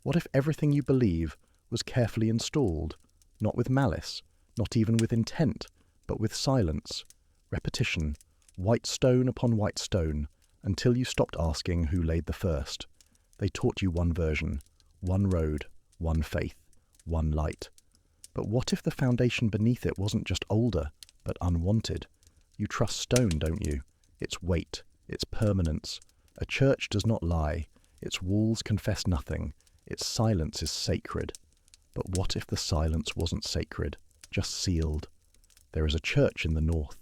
What if everything you believe was carefully installed, not with malice, not even with intent, but with silence, repetition, white stone upon white stone, until you stopped asking who laid the first? They taught you one version, one road, one faith, one light. But what if the foundation beneath it wasn't just older, but unwanted? You trust stone, don't you? Its weight, its permanence. A church does not lie. Its walls confess nothing. Its silence is sacred. But what if the silence wasn't sacred, just sealed? There is a church in the north.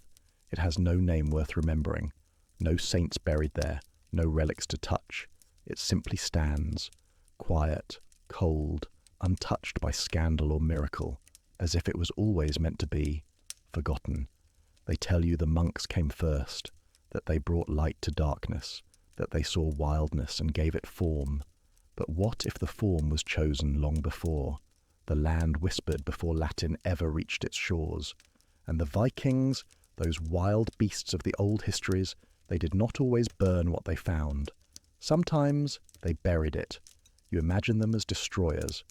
It has no name worth remembering, no saints buried there, no relics to touch. It simply stands, quiet, cold, untouched by scandal or miracle, as if it was always meant to be, forgotten. They tell you the monks came first, that they brought light to darkness, that they saw wildness and gave it form. But what if the form was chosen long before? The land whispered before Latin ever reached its shores. And the Vikings, those wild beasts of the old histories, they did not always burn what they found. Sometimes they buried it. You imagine them as destroyers.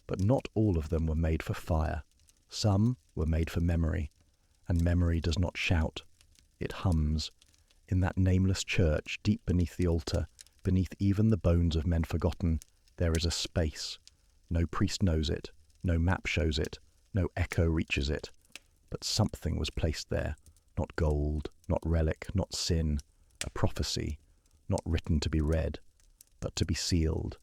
But not all of them were made for fire. Some were made for memory. And memory does not shout. It hums. In that nameless church, deep beneath the altar, beneath even the bones of men forgotten, there is a space. No priest knows it. No map shows it. No echo reaches it. But something was placed there. Not gold, not relic, not sin. A prophecy, not written to be read, but to be sealed.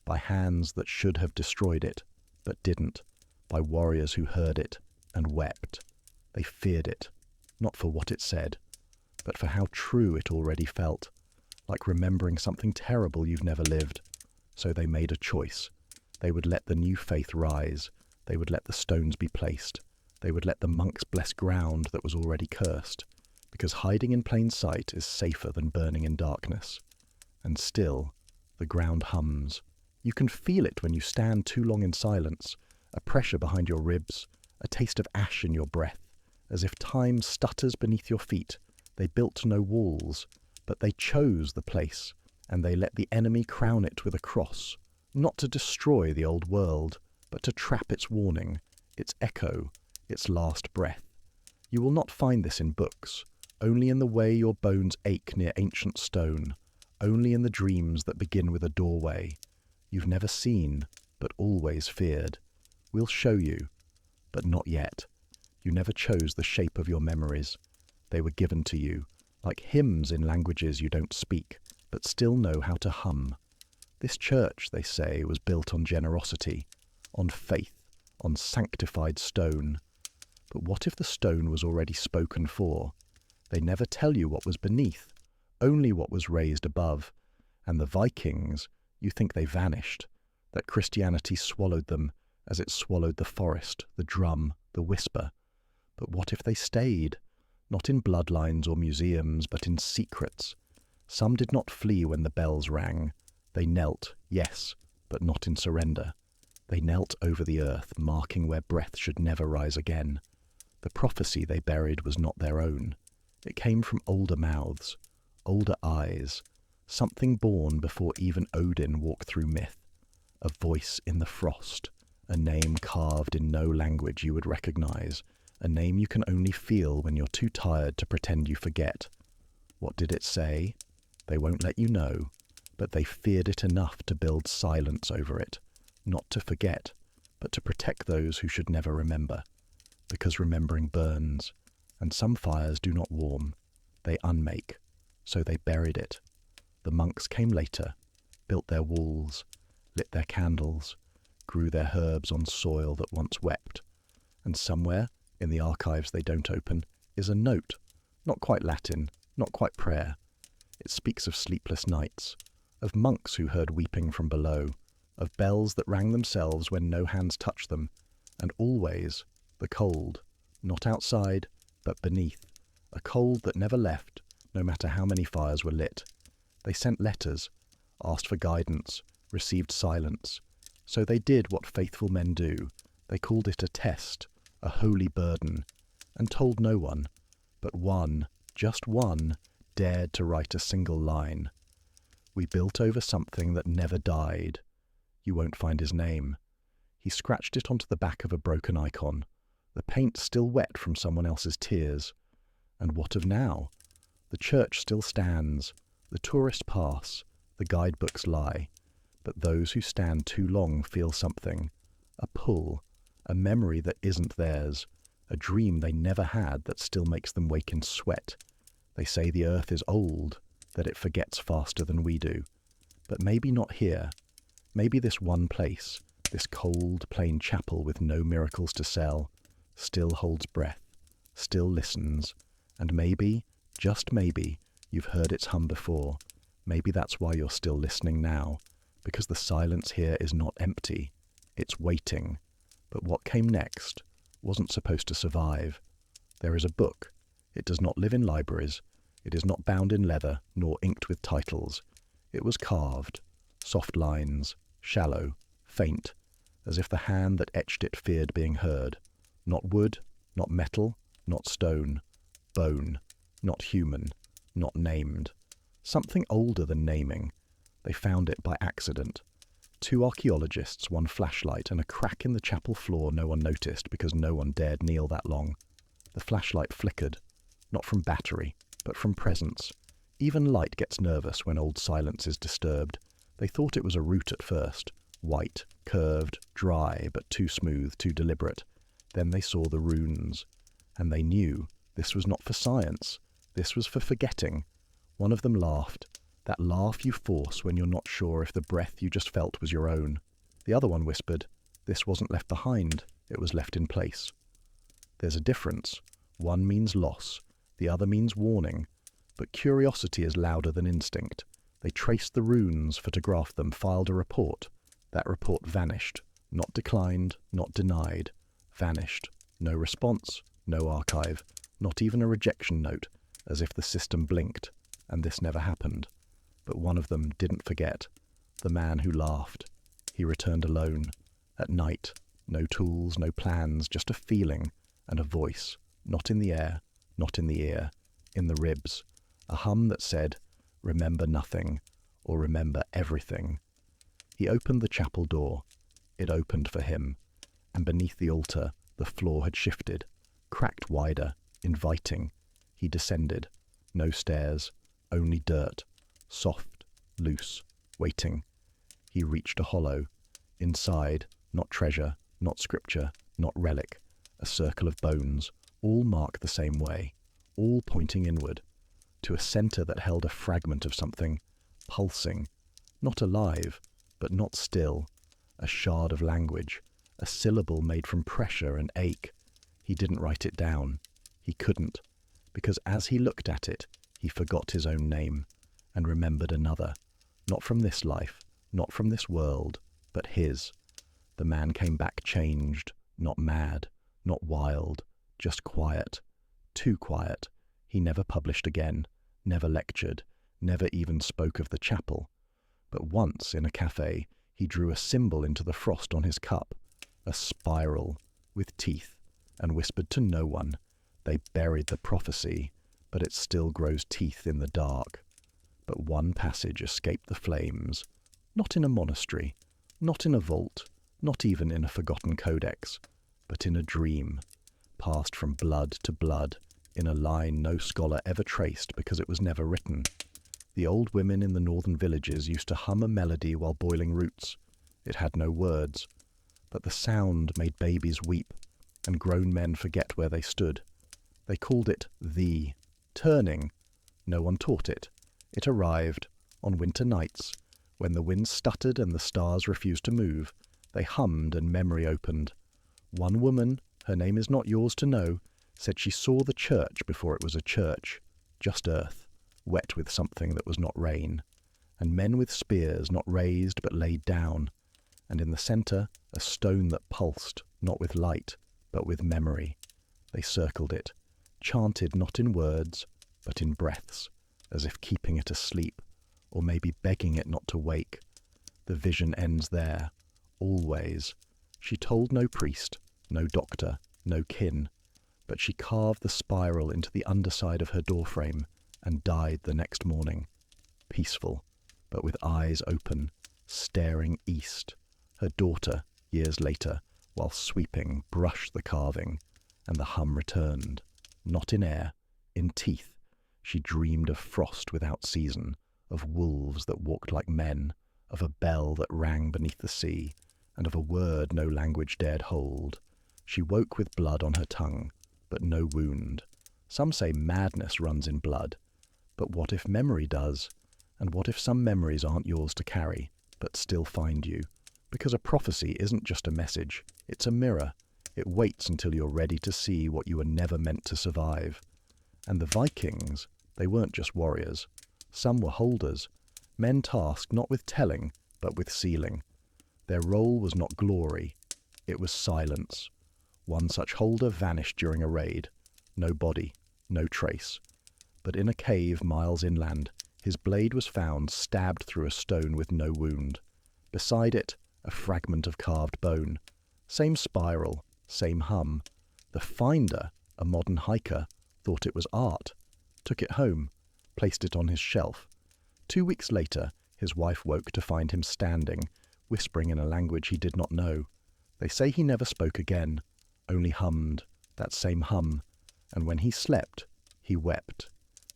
By hands that should have destroyed it, but didn't. By warriors who heard it and wept. They feared it, not for what it said, but for how true it already felt, like remembering something terrible you've never lived. So they made a choice. They would let the new faith rise. They would let the stones be placed. They would let the monks bless ground that was already cursed, because hiding in plain sight is safer than burning in darkness. And still, the ground hums. You can feel it when you stand too long in silence, a pressure behind your ribs, a taste of ash in your breath, as if time stutters beneath your feet. They built no walls, but they chose the place, and they let the enemy crown it with a cross, not to destroy the old world, but to trap its warning, its echo, its last breath. You will not find this in books, only in the way your bones ache near ancient stone, only in the dreams that begin with a doorway. You've never seen, but always feared. We'll show you, but not yet. You never chose the shape of your memories. They were given to you, like hymns in languages you don't speak, but still know how to hum. This church, they say, was built on generosity, on faith, on sanctified stone. But what if the stone was already spoken for? They never tell you what was beneath, only what was raised above. And the Vikings, you think they vanished, that Christianity swallowed them as it swallowed the forest, the drum, the whisper. But what if they stayed? Not in bloodlines or museums, but in secrets. Some did not flee when the bells rang. They knelt, yes, but not in surrender. They knelt over the earth, marking where breath should never rise again. The prophecy they buried was not their own. It came from older mouths, older eyes, something born before even Odin walked through myth. A voice in the frost, a name carved in no language you would recognize, a name you can only feel when you're too tired to pretend you forget. What did it say? They won't let you know, but they feared it enough to build silence over it, not to forget, but to protect those who should never remember. Because remembering burns, and some fires do not warm, they unmake, so they buried it. The monks came later, built their walls, lit their candles, grew their herbs on soil that once wept. And somewhere, in the archives they don't open, is a note, not quite Latin, not quite prayer. It speaks of sleepless nights, of monks who heard weeping from below, of bells that rang themselves when no hands touched them, and always the cold, not outside, but beneath, a cold that never left, no matter how many fires were lit. They sent letters, asked for guidance, received silence. So they did what faithful men do. They called it a test, a holy burden, and told no one, but one, just one, dared to write a single line. We built over something that never died. You won't find his name. He scratched it onto the back of a broken icon, the paint still wet from someone else's tears. And what of now? The church still stands, the tourists pass, the guidebooks lie, but those who stand too long feel something, a pull, a memory that isn't theirs, a dream they never had that still makes them wake in sweat. They say the earth is old, that it forgets faster than we do. But maybe not here. Maybe this one place, this cold, plain chapel with no miracles to sell, still holds breath, still listens, and maybe, just maybe, you've heard its hum before. Maybe that's why you're still listening now, because the silence here is not empty, it's waiting. But what came next wasn't supposed to survive. There is a book. It does not live in libraries. It is not bound in leather, nor inked with titles. It was carved, soft lines, shallow, faint, as if the hand that etched it feared being heard. Not wood, not metal, not stone, bone, not human, not named. Something older than naming. They found it by accident. 2 archaeologists, 1 flashlight, and a crack in the chapel floor no one noticed because no one dared kneel that long. The flashlight flickered, not from battery, but from presence. Even light gets nervous when old silence is disturbed. They thought it was a root at first, white, curved, dry, but too smooth, too deliberate. Then they saw the runes, and they knew this was not for science. This was for forgetting. One of them laughed, that laugh you force when you're not sure if the breath you just felt was your own. The other one whispered, this wasn't left behind, it was left in place. There's a difference. One means loss, the other means warning. But curiosity is louder than instinct. They traced the runes, photographed them, filed a report. That report vanished, not declined, not denied. Vanished. No response, no archive, not even a rejection note, as if the system blinked, and this never happened. But one of them didn't forget, the man who laughed. He returned alone, at night, no tools, no plans, just a feeling and a voice, not in the air, not in the ear, in the ribs, a hum that said, remember nothing, or remember everything. He opened the chapel door. It opened for him, and beneath the altar, the floor had shifted, cracked wider, inviting. He descended. No stairs, only dirt, soft, loose, waiting. He reached a hollow. Inside, not treasure, not scripture, not relic, a circle of bones, all marked the same way, all pointing inward, to a centre that held a fragment of something, pulsing, not alive, but not still, a shard of language, a syllable made from pressure and ache. He didn't write it down. He couldn't, because as he looked at it, he forgot his own name and remembered another, not from this life, not from this world, but his. The man came back changed, not mad, not wild, just quiet, too quiet. He never published again, never lectured, never even spoke of the chapel. But once in a cafe, he drew a symbol into the frost on his cup, a spiral with teeth, and whispered to no one. They buried the prophecy, but it still grows teeth in the dark. But one passage escaped the flames, not in a monastery, not in a vault, not even in a forgotten codex, but in a dream, passed from blood to blood, in a line no scholar ever traced because it was never written. The old women in the northern villages used to hum a melody while boiling roots. It had no words, but the sound made babies weep, and grown men forget where they stood. They called it the turning. No one taught it. It arrived on winter nights, when the wind stuttered and the stars refused to move. They hummed and memory opened. One woman, her name is not yours to know, said she saw the church before it was a church, just earth, wet with something that was not rain, and men with spears not raised but laid down, and in the centre a stone that pulsed, not with light, but with memory. They circled it, chanted not in words, but in breaths, as if keeping it asleep, or maybe begging it not to wake. The vision ends there, always. She told no priest, no doctor, no kin, but she carved the spiral into the underside of her doorframe and died the next morning, peaceful, but with eyes open, staring east, Her daughter, years later, while sweeping, brushed the carving, and the hum returned. Not in air, in teeth. She dreamed of frost without season, of wolves that walked like men, of a bell that rang beneath the sea, and of a word no language dared hold. She woke with blood on her tongue, but no wound. Some say madness runs in blood. But what if memory does? And what if some memories aren't yours to carry, but still find you? Because a prophecy isn't just a message, it's a mirror. It waits until you're ready to see what you were never meant to survive. And the Vikings, they weren't just warriors. Some were holders, men tasked not with telling, but with sealing. Their role was not glory, it was silence. One such holder vanished during a raid. No body, no trace. But in a cave miles inland, his blade was found stabbed through a stone with no wound. Beside it, a fragment of carved bone. Same spiral, same hum. The finder, a modern hiker, thought it was art, took it home, placed it on his shelf. 2 weeks later, his wife woke to find him standing, whispering in a language he did not know. They say he never spoke again, only hummed, that same hum, and when he slept, he wept.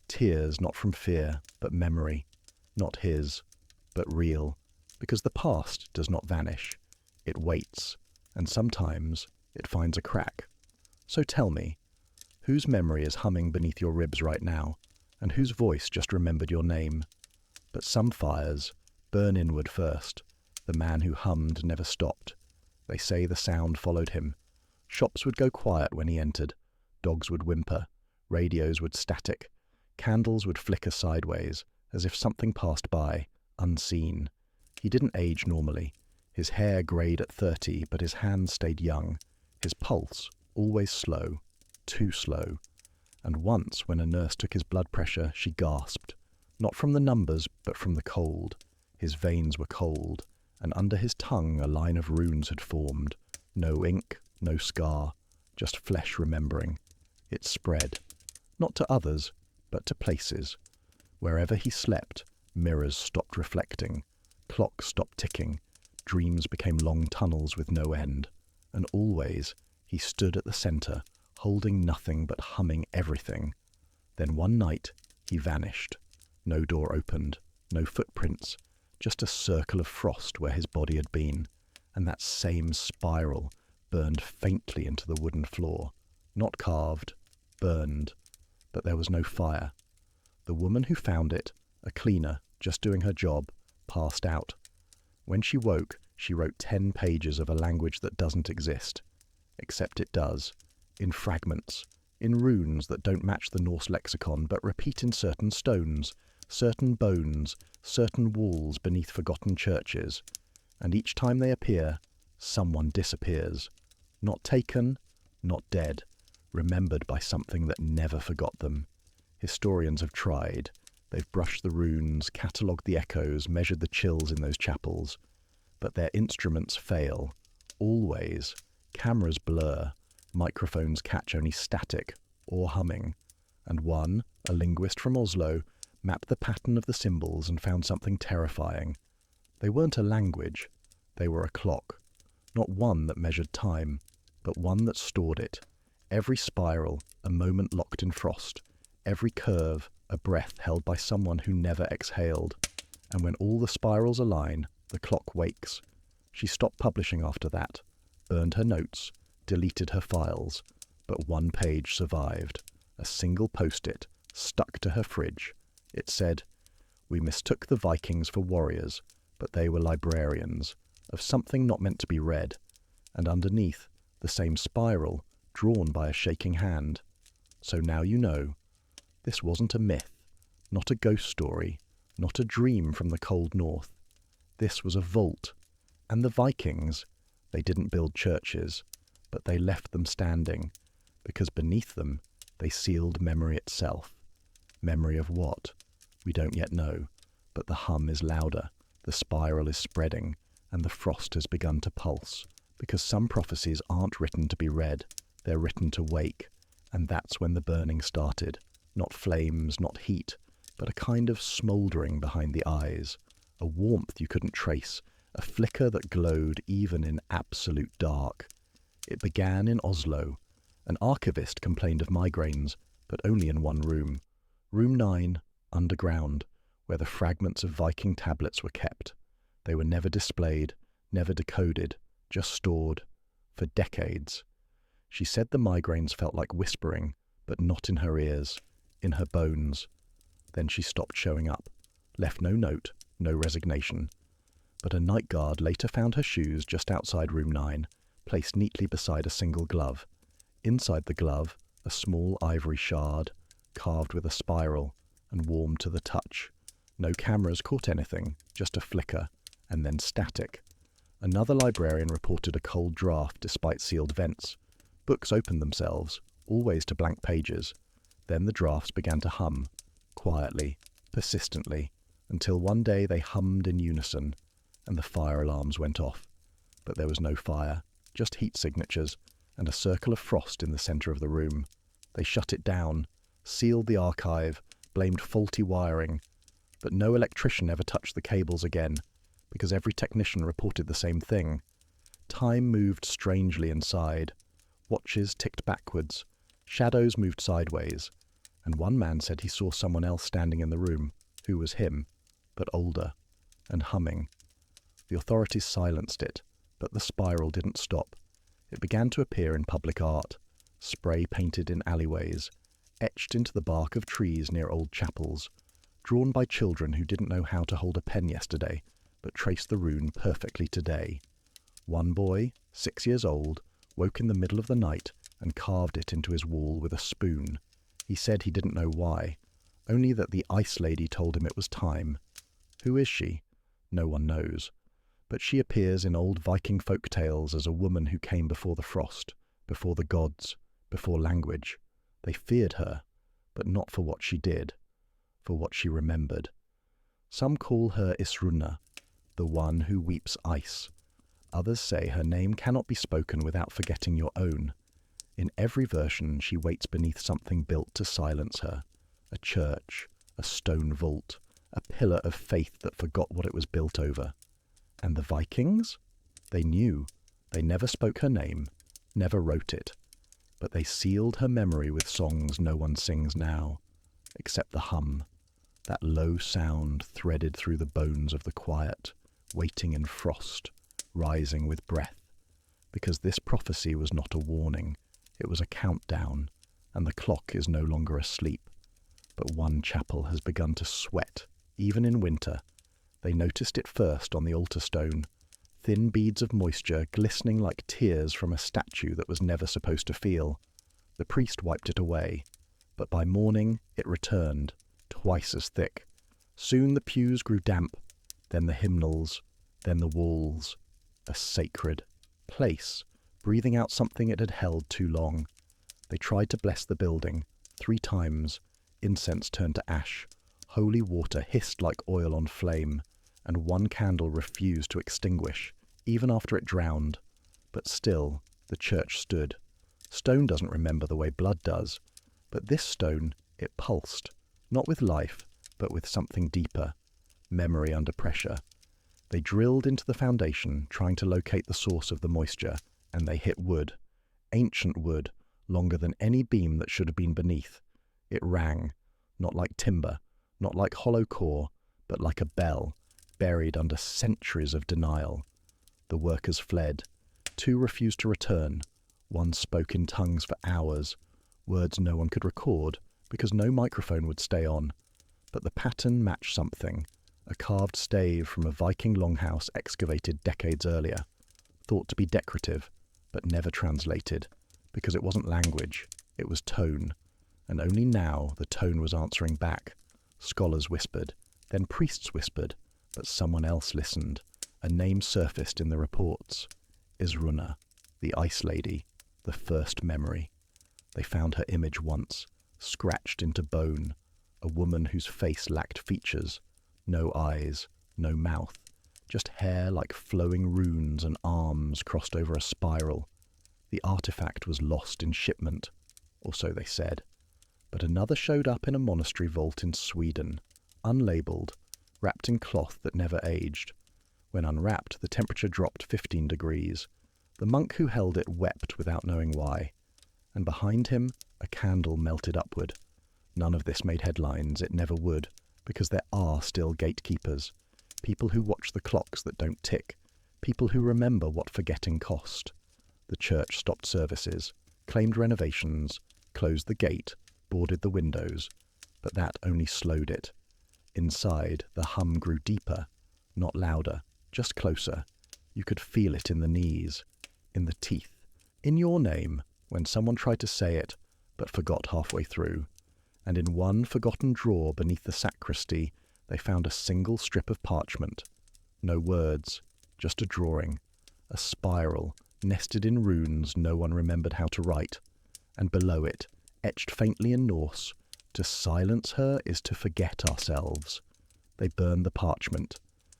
Tears not from fear, but memory, not his, but real, because the past does not vanish. It waits, and sometimes it finds a crack. So tell me, whose memory is humming beneath your ribs right now, and whose voice just remembered your name? But some fires burn inward first. The man who hummed never stopped. They say the sound followed him. Shops would go quiet when he entered. Dogs would whimper. Radios would static. Candles would flicker sideways, as if something passed by, unseen. He didn't age normally. His hair greyed at 30, but his hands stayed young. His pulse, always slow, too slow. And once, when a nurse took his blood pressure, she gasped. Not from the numbers, but from the cold. His veins were cold, and under his tongue a line of runes had formed. No ink, no scar, just flesh remembering. It spread, not to others, but to places. Wherever he slept, mirrors stopped reflecting, clocks stopped ticking, dreams became long tunnels with no end, and always he stood at the centre, holding nothing but humming everything. Then one night he vanished. No door opened, no footprints, just a circle of frost where his body had been, and that same spiral burned faintly into the wooden floor. Not carved, burned, but there was no fire. The woman who found it, a cleaner, just doing her job, passed out. When she woke, she wrote 10 pages of a language that doesn't exist. Except it does, in fragments, in runes that don't match the Norse lexicon but repeat in certain stones, certain bones, certain walls beneath forgotten churches. And each time they appear, someone disappears. Not taken, not dead, remembered by something that never forgot them. Historians have tried. They've brushed the runes, catalogued the echoes, measured the chills in those chapels. But their instruments fail. Always. Cameras blur. Microphones catch only static or humming. And one, a linguist from Oslo, mapped the pattern of the symbols and found something terrifying. They weren't a language. They were a clock. Not one that measured time, but one that stored it. Every spiral, a moment locked in frost. Every curve, a breath held by someone who never exhaled. And when all the spirals align, the clock wakes. She stopped publishing after that, burned her notes, deleted her files, but one page survived, a single post-it stuck to her fridge. It said, "We mistook the Vikings for warriors, but they were librarians, of something not meant to be read," and underneath, the same spiral, drawn by a shaking hand. So now you know. This wasn't a myth, not a ghost story, not a dream from the cold north. This was a vault. And the Vikings, they didn't build churches, but they left them standing, because beneath them they sealed memory itself. Memory of what? We don't yet know, but the hum is louder, the spiral is spreading, and the frost has begun to pulse, because some prophecies aren't written to be read, they're written to wake, and that's when the burning started. Not flames, not heat, but a kind of smouldering behind the eyes, a warmth you couldn't trace, a flicker that glowed even in absolute dark. It began in Oslo. An archivist complained of migraines, but only in one room. Room 9, underground, where the fragments of Viking tablets were kept. They were never displayed, never decoded, just stored. For decades. She said the migraines felt like whispering, but not in her ears, in her bones. Then she stopped showing up, left no note, no resignation. But a night guard later found her shoes just outside room 9, placed neatly beside a single glove. Inside the glove, a small ivory shard, carved with a spiral, and warm to the touch. No cameras caught anything, just a flicker, and then static. Another librarian reported a cold draft despite sealed vents. Books opened themselves, always to blank pages. Then the drafts began to hum, quietly, persistently, until one day they hummed in unison, and the fire alarms went off. But there was no fire, just heat signatures, and a circle of frost in the centre of the room. They shut it down, sealed the archive, blamed faulty wiring. But no electrician ever touched the cables again, because every technician reported the same thing. Time moved strangely inside. Watches ticked backwards. Shadows moved sideways. And one man said he saw someone else standing in the room, who was him, but older, and humming. The authorities silenced it, but the spiral didn't stop. It began to appear in public art, spray painted in alleyways, etched into the bark of trees near old chapels, drawn by children who didn't know how to hold a pen yesterday, but traced the rune perfectly today. One boy, 6 years old, woke in the middle of the night and carved it into his wall with a spoon. He said he didn't know why, only that the ice lady told him it was time. Who is she? No one knows. But she appears in old Viking folk tales as a woman who came before the frost, before the gods, before language. They feared her, but not for what she did, for what she remembered. Some call her Isruna, the one who weeps ice. Others say her name cannot be spoken without forgetting your own. In every version, she waits beneath something built to silence her. A church, a stone vault, a pillar of faith that forgot what it was built over. And the Vikings? They knew. They never spoke her name, never wrote it. But they sealed her memory with songs no one sings now, except the hum, that low sound threaded through the bones of the quiet, waiting in frost, rising with breath, because this prophecy was not a warning, it was a countdown, and the clock is no longer asleep. But one chapel has begun to sweat, even in winter. They noticed it first on the altar stone, thin beads of moisture glistening like tears from a statue that was never supposed to feel. The priest wiped it away, but by morning it returned, twice as thick. Soon the pews grew damp, then the hymnals, then the walls. A sacred place, breathing out something it had held too long. They tried to bless the building, 3 times. Incense turned to ash. Holy water hissed like oil on flame, and one candle refused to extinguish, even after it drowned. But still, the church stood. Stone doesn't remember the way blood does, but this stone, it pulsed, not with life, but with something deeper, memory under pressure. They drilled into the foundation, trying to locate the source of the moisture, and they hit wood. Ancient wood, longer than any beam that should have been beneath. It rang, not like timber, not like hollow core, but like a bell, buried under centuries of denial. The workers fled. 2 refused to return. 1 spoke in tongues for hours, words no one could record, because no microphone would stay on. But the pattern matched something, a carved stave from a Viking longhouse excavated decades earlier, thought to be decorative, but never translated, because it wasn't language, it was tone. And only now the tone was answering back. Scholars whispered, then priests whispered, but someone else listened. A name surfaced in the reports. Isruna, the Ice Lady, the first memory. They found her image once, scratched into bone, a woman whose face lacked features, no eyes, no mouth, just hair like flowing runes and arms crossed over a spiral. The artifact was lost in shipment, or so they said. But another showed up in a monastery vault in Sweden, unlabeled, wrapped in cloth that never aged. When unwrapped, the temperature dropped 15 degrees. The monk who held it wept without knowing why. And behind him, a candle melted upward. None of this made headlines, it never would, because there are still gatekeepers, people who watch the clocks that don't tick, people who remember what forgetting cost. The church stopped services, claimed renovations, closed the gate, boarded the windows, but that only slowed it. Inside, the hum grew deeper, not louder, just closer. You could feel it in the knees, in the teeth, in your name, when someone tried to say it, but forgot halfway through. And in one forgotten drawer beneath the sacristy, they found a single strip of parchment. No words, just a drawing, a spiral, nested in runes no one remembered how to write. And below it, etched faintly in Norse, to silence her is to forget ourselves. They burned the parchment,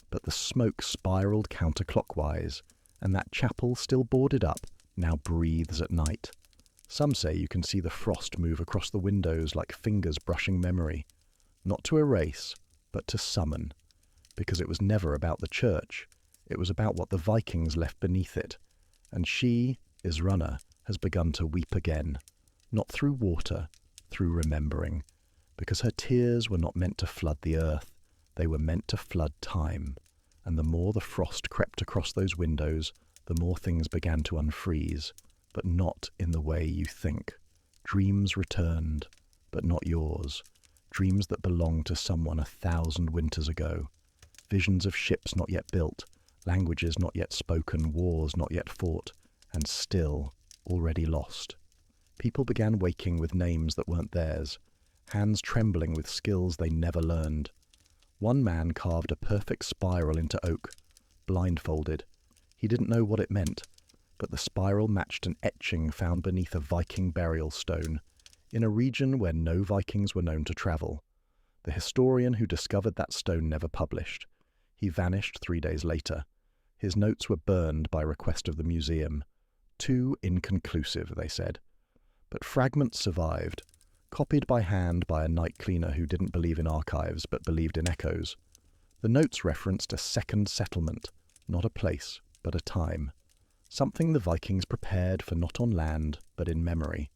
but the smoke spiraled counterclockwise, and that chapel, still boarded up, now breathes at night. Some say you can see the frost move across the windows like fingers brushing memory, not to erase, but to summon, because it was never about the church, it was about what the Vikings left beneath it, and she, Isrunna, has begun to weep again, not through water, through remembering, because her tears were not meant to flood the earth, they were meant to flood time, and the more the frost crept across those windows, the more things began to unfreeze, but not in the way you think. Dreams returned, but not yours. Dreams that belonged to someone 1,000 winters ago. Visions of ships not yet built, languages not yet spoken, wars not yet fought, and still already lost. People began waking with names that weren't theirs, hands trembling with skills they never learned. One man carved a perfect spiral into oak, blindfolded. He didn't know what it meant, but the spiral matched an etching found beneath a Viking burial stone, in a region where no Vikings were known to travel. The historian who discovered that stone never published. He vanished 3 days later. His notes were burned by request of the museum. Too inconclusive, they said. But fragments survived, copied by hand by a night cleaner who didn't believe in archives but believed in echoes. The notes referenced a second settlement, not a place, but a time. Something the Vikings prepared for not on land, but in memory.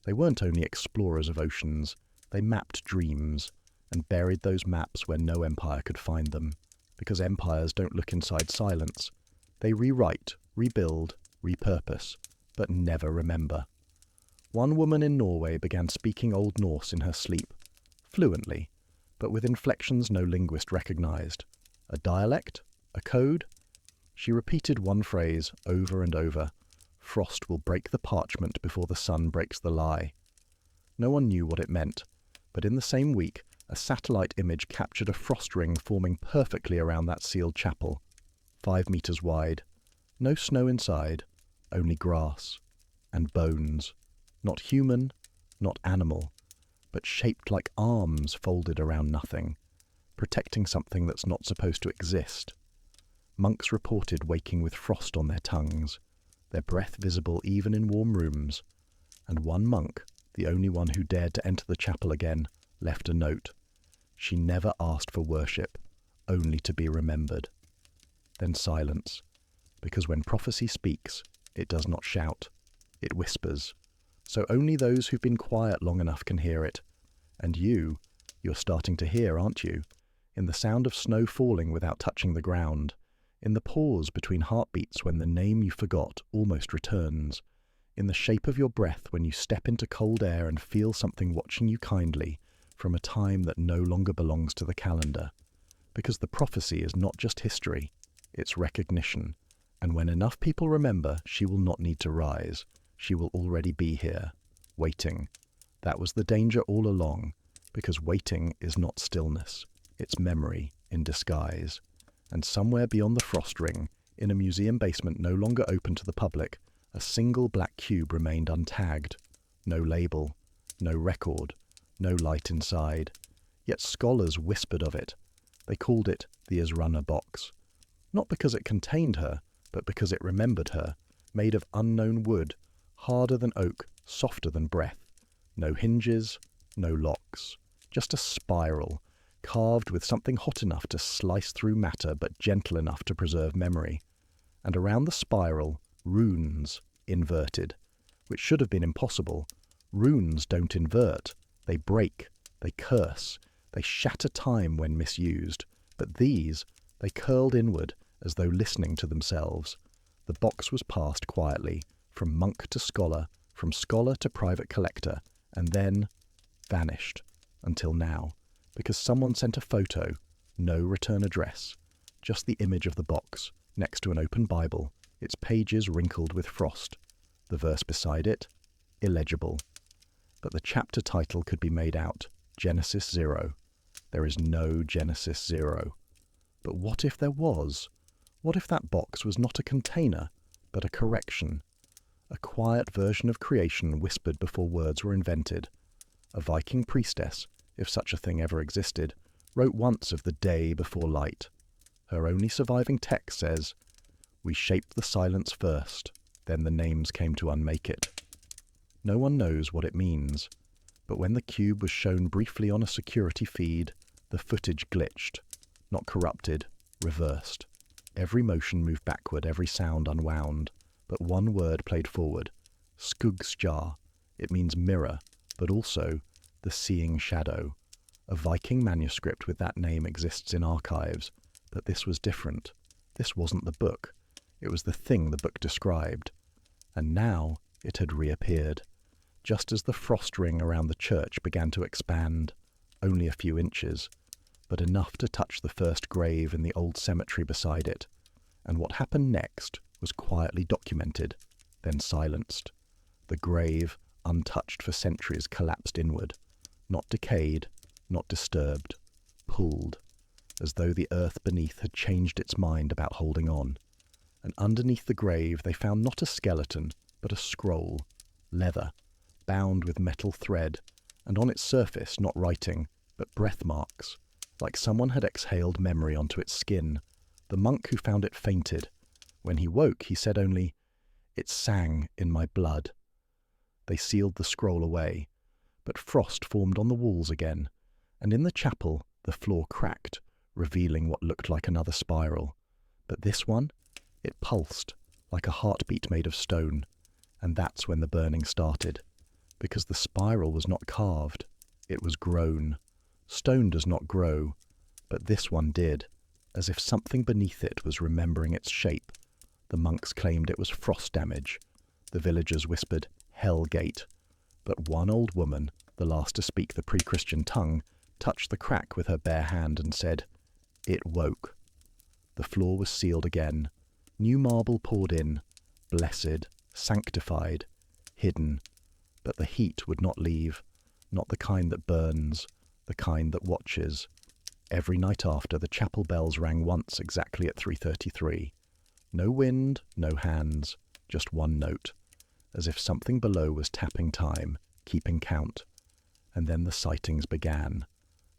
They weren't only explorers of oceans, they mapped dreams, and buried those maps where no empire could find them, because empires don't look inside silence. They rewrite, rebuild, repurpose, but never remember. One woman in Norway began speaking Old Norse in her sleep, fluently, but with inflections no linguist recognized. A dialect? A code? She repeated one phrase over and over. Frost will break the parchment before the sun breaks the lie. No one knew what it meant, but in the same week, a satellite image captured a frost ring forming perfectly around that sealed chapel, 5 meters wide. No snow inside, only grass and bones. Not human, not animal, but shaped like arms folded around nothing, protecting something that's not supposed to exist. Monks reported waking with frost on their tongues, their breath visible even in warm rooms, and one monk, the only one who dared to enter the chapel again, left a note. She never asked for worship, only to be remembered. Then silence, because when prophecy speaks, it does not shout, it whispers. So only those who've been quiet long enough can hear it. And you're starting to hear, aren't you? In the sound of snow falling without touching the ground, in the pause between heartbeats when the name you forgot almost returns, in the shape of your breath when you step into cold air and feel something watching you kindly from a time that no longer belongs to the calendar. Because the prophecy is not just history, it's recognition. And when enough people remember, she will not need to rise. She will already be here, waiting. That was the danger all along, because waiting is not stillness, it's memory in disguise. And somewhere beyond the frost ring, in a museum basement no longer open to the public, a single black cube remained untagged. No label, no record, no light inside. Yet scholars whispered of it. They called it the Isrunna box. Not because it contained her, but because it remembered her, made of unknown wood, harder than oak, softer than breath. No hinges, no locks. Just a spiral, carved with something hot enough to slice through matter but gentle enough to preserve memory. And around the spiral, runes, inverted, which should have been impossible. Runes don't invert. They break, they curse, they shatter time when misused. But these, they curled inward as though listening to themselves. The box was passed quietly, from monk to scholar, from scholar to private collector, and then vanished, until now, because someone sent a photo, no return address, just the image of the box, next to an open Bible, its pages wrinkled with frost. The verse beside it, illegible. But the chapter title could be made out, Genesis 0. There is no Genesis 0. But what if there was? What if that box was not a container, but a correction? A quiet version of creation whispered before words were invented. A Viking priestess, if such a thing ever existed, wrote once of the day before light. Her only surviving text says, "We shaped the silence first, then the names came to unmake it." No one knows what it means, but when the cube was shown briefly on a security feed, the footage glitched, not corrupted, reversed. Every motion moved backward, every sound unwound, but one word played forward, Skuggjar. It means mirror, but also the seeing shadow. A Viking manuscript with that name exists in archives, but this was different. This wasn't the book. It was the thing the book described. And now it had reappeared, just as the frost ring around the church began to expand, only a few inches, but enough to touch the first grave in the old cemetery beside it. And what happened next was quietly documented, then silenced. The grave, untouched for centuries, collapsed inward, not decayed, not disturbed, pulled, as though the earth beneath had changed its mind about holding on. And underneath the grave they found not a skeleton, but a scroll, leather, bound with metal thread, and on its surface not writing, but breath marks, like someone had exhaled memory onto its skin. The monk who found it fainted. When he woke, he said only, "It sang in my blood." They sealed the scroll away, but frost formed on the walls again, and in the chapel the floor cracked, revealing what looked like another spiral. But this one, it pulsed, like a heartbeat made of stone, and that's when the burning started, because the spiral was not carved, it was grown. Stone does not grow, but this one did, as if something beneath it was remembering its shape. The monks claimed it was frost damage. The villagers whispered, "Hell Gate." But one old woman, the last to speak the pre-Christian tongue, touched the crack with her bare hand and said, "It woke." The floor was sealed again. New marble poured in, blessed, sanctified, hidden. But the heat would not leave, not the kind that burns, the kind that watches. Every night after, the chapel bells rang once exactly at 3:33. No wind, no hands, just one note, as if something below was tapping time, keeping count. And then the sightings began.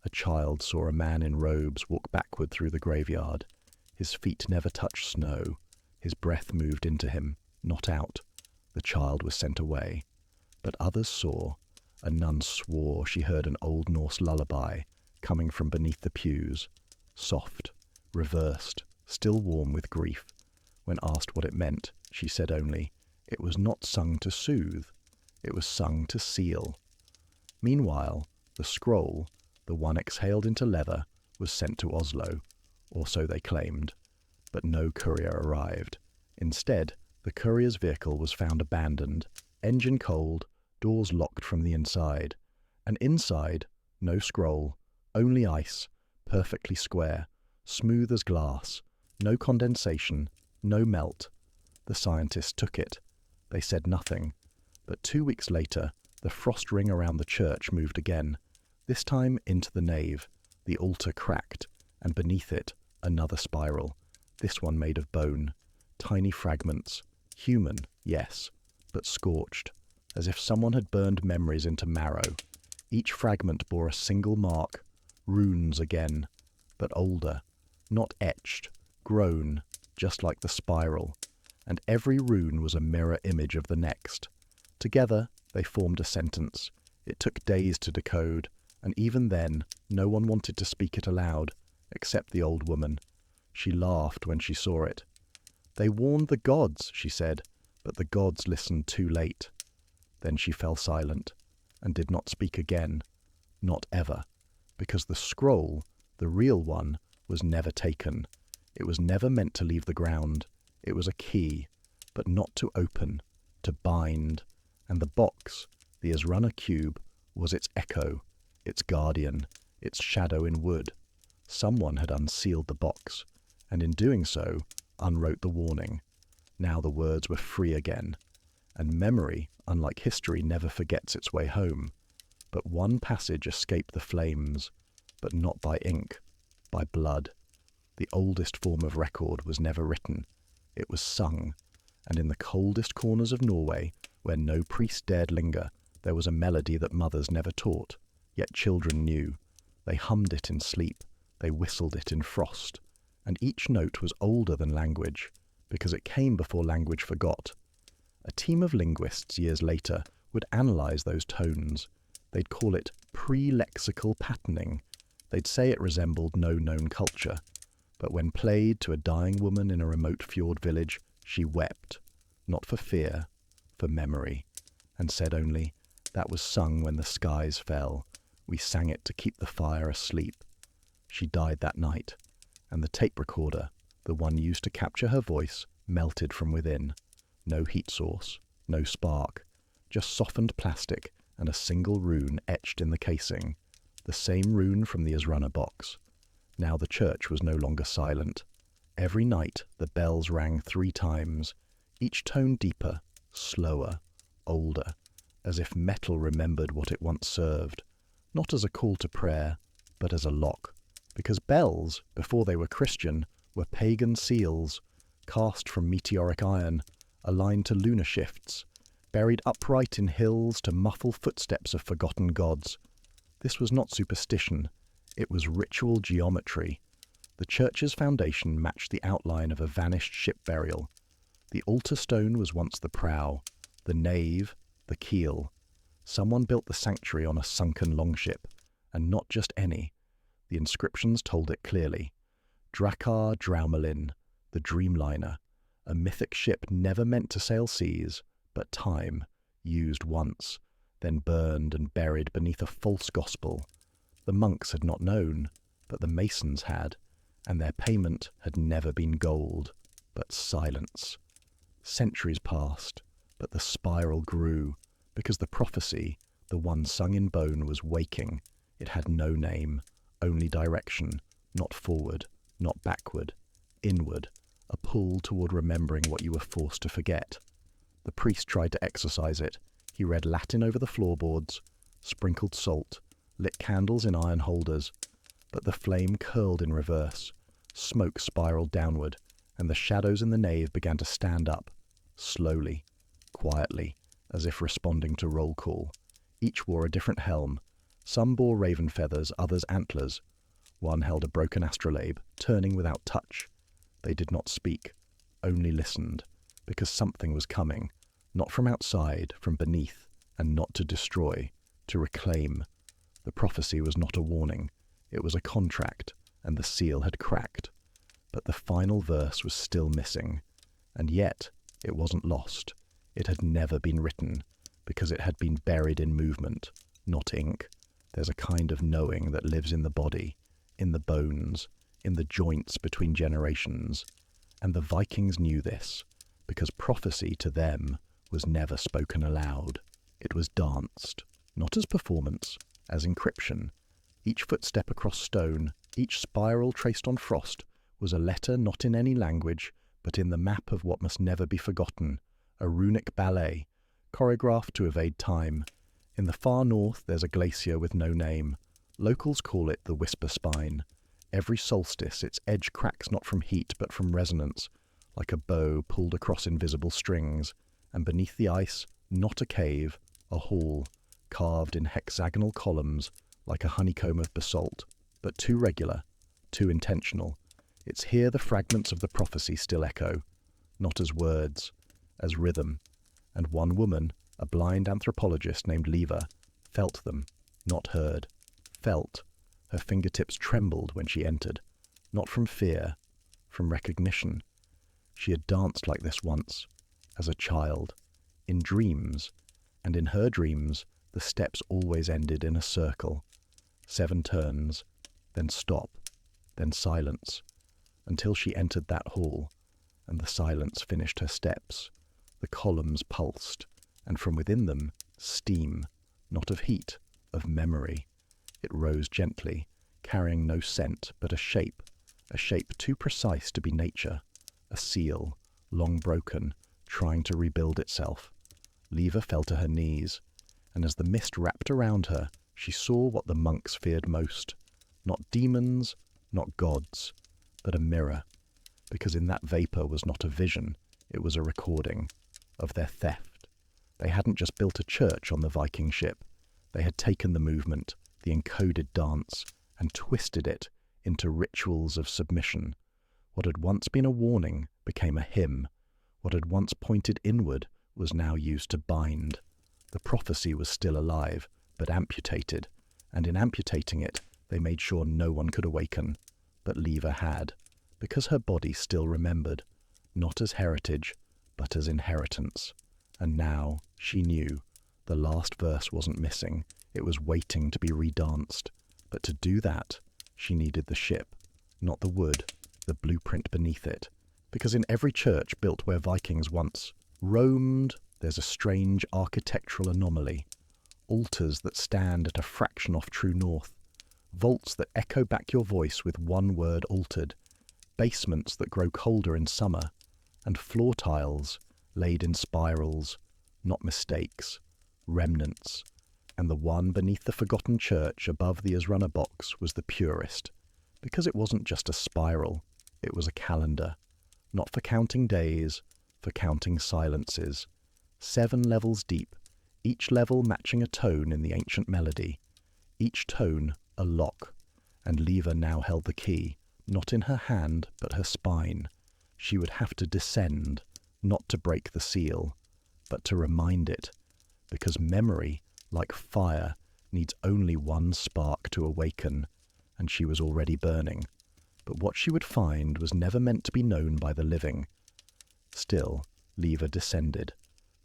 A child saw a man in robes walk backward through the graveyard. His feet never touched snow. His breath moved into him, not out. The child was sent away. But others saw. A nun swore she heard an old Norse lullaby coming from beneath the pews, soft, reversed, still warm with grief. When asked what it meant, she said only, it was not sung to soothe, it was sung to seal. Meanwhile, the scroll, the one exhaled into leather, was sent to Oslo, or so they claimed. But no courier arrived. Instead, the courier's vehicle was found abandoned, engine cold, doors locked from the inside. And inside, no scroll, only ice, perfectly square, smooth as glass, no condensation, no melt. The scientists took it. They said nothing. But 2 weeks later, the frost ring around the church moved again, this time into the nave. The altar cracked, and beneath it, another spiral, this one made of bone, tiny fragments, human, yes, but scorched, as if someone had burned memories into marrow. Each fragment bore a single mark, runes again, but older, not etched, grown, just like the spiral, and every rune was a mirror image of the next. Together, they formed a sentence. It took days to decode, and even then no one wanted to speak it aloud, except the old woman. She laughed when she saw it. "They warned the gods," she said, "but the gods listened too late." Then she fell silent, and did not speak again, not ever, because the scroll, the real one, was never taken. It was never meant to leave the ground. It was a key, but not to open, to bind, and the box, the Asrunna cube, was its echo, its guardian, its shadow in wood. Someone had unsealed the box, and in doing so, unwrote the warning. Now the words were free again, and memory, unlike history, never forgets its way home. But one passage escaped the flames, but not by ink, by blood. The oldest form of record was never written. It was sung, and in the coldest corners of Norway, where no priest dared linger, there was a melody that mothers never taught, yet children knew. They hummed it in sleep, they whistled it in frost, and each note was older than language, because it came before language forgot. A team of linguists years later would analyze those tones. They'd call it pre-lexical patterning. They'd say it resembled no known culture. But when played to a dying woman in a remote fjord village, she wept, not for fear, for memory, and said only, "That was sung when the skies fell. We sang it to keep the fire asleep." She died that night, and the tape recorder, the one used to capture her voice, melted from within. No heat source, no spark, just softened plastic and a single rune etched in the casing, the same rune from the Asrunna box. Now the church was no longer silent. Every night the bells rang 3 times, each tone deeper, slower, older, as if metal remembered what it once served, not as a call to prayer, but as a lock. Because bells, before they were Christian, were pagan seals, cast from meteoric iron, aligned to lunar shifts, buried upright in hills to muffle footsteps of forgotten gods. This was not superstition, it was ritual geometry. The church's foundation matched the outline of a vanished ship burial. The altar stone was once the prow, the nave, the keel. Someone built the sanctuary on a sunken longship, and not just any. The inscriptions told it clearly. Drakar Draumalin, the Dreamliner, a mythic ship never meant to sail seas, but time, used once, then burned and buried beneath a false gospel. The monks had not known, but the masons had, and their payment had never been gold, but silence. Centuries passed, but the spiral grew, because the prophecy, the one sung in bone, was waking. It had no name, only direction, not forward, not backward, inward, a pull toward remembering what you were forced to forget. The priest tried to exorcise it. He read Latin over the floorboards, sprinkled salt, lit candles in iron holders, but the flame curled in reverse. Smoke spiraled downward, and the shadows in the nave began to stand up, slowly, quietly, as if responding to roll call. Each wore a different helm. Some bore raven feathers, others antlers. One held a broken astrolabe, turning without touch. They did not speak, only listened, because something was coming, not from outside, from beneath, and not to destroy, to reclaim. The prophecy was not a warning, it was a contract, and the seal had cracked. But the final verse was still missing, and yet it wasn't lost. It had never been written, because it had been buried in movement, not ink. There's a kind of knowing that lives in the body, in the bones, in the joints between generations. And the Vikings knew this, because prophecy to them was never spoken aloud. It was danced, not as performance, as encryption. Each footstep across stone, each spiral traced on frost, was a letter not in any language, but in the map of what must never be forgotten, a runic ballet, choreographed to evade time. In the far north there's a glacier with no name. Locals call it the Whisper Spine. Every solstice its edge cracks not from heat but from resonance, like a bow pulled across invisible strings, and beneath the ice, not a cave, a hall, carved in hexagonal columns like a honeycomb of basalt, but too regular, too intentional. It's here the fragments of the prophecy still echo, not as words, as rhythm. And one woman, a blind anthropologist named Leva, felt them, not heard, felt. Her fingertips trembled when she entered, not from fear, from recognition. She had danced like this once, as a child, in dreams, and in her dreams the steps always ended in a circle. 7 turns, then stop, then silence, until she entered that hall, and the silence finished her steps. The columns pulsed, and from within them, steam, not of heat, of memory. It rose gently, carrying no scent, but a shape too precise to be nature, a seal, long broken, trying to rebuild itself. Leva fell to her knees, and as the mist wrapped around her, she saw what the monks feared most. Not demons, not gods, but a mirror, because in that vapor was not a vision, it was a recording of their theft. They hadn't just built a church on the Viking ship. They had taken the movement, the encoded dance, and twisted it into rituals of submission. What had once been a warning became a hymn. What had once pointed inward was now used to bind. The prophecy was still alive, but amputated, and in amputating it, they made sure no one could awaken. But Leva had, because her body still remembered, not as heritage, but as inheritance. And now, she knew, the last verse wasn't missing, it was waiting to be redanced. But to do that, she needed the ship, not the wood, the blueprint beneath it. Because in every church built where Vikings once roamed, there's a strange architectural anomaly. Altars that stand at a fraction off true north, vaults that echo back your voice with one word altered, basements that grow colder in summer, and floor tiles laid in spirals, not mistakes, remnants. And the one beneath the forgotten church above the Asrunner box was the purest, because it wasn't just a spiral, it was a calendar, not for counting days, for counting silences. 7 levels deep, each level matching a tone in the ancient melody, each tone a lock, and Leva now held the key, not in her hand, but her spine. She would have to descend, not to break the seal, but to remind it, because memory, like fire, needs only one spark to awaken, and she was already burning. But what she would find was never meant to be known by the living. Still, Leva descended.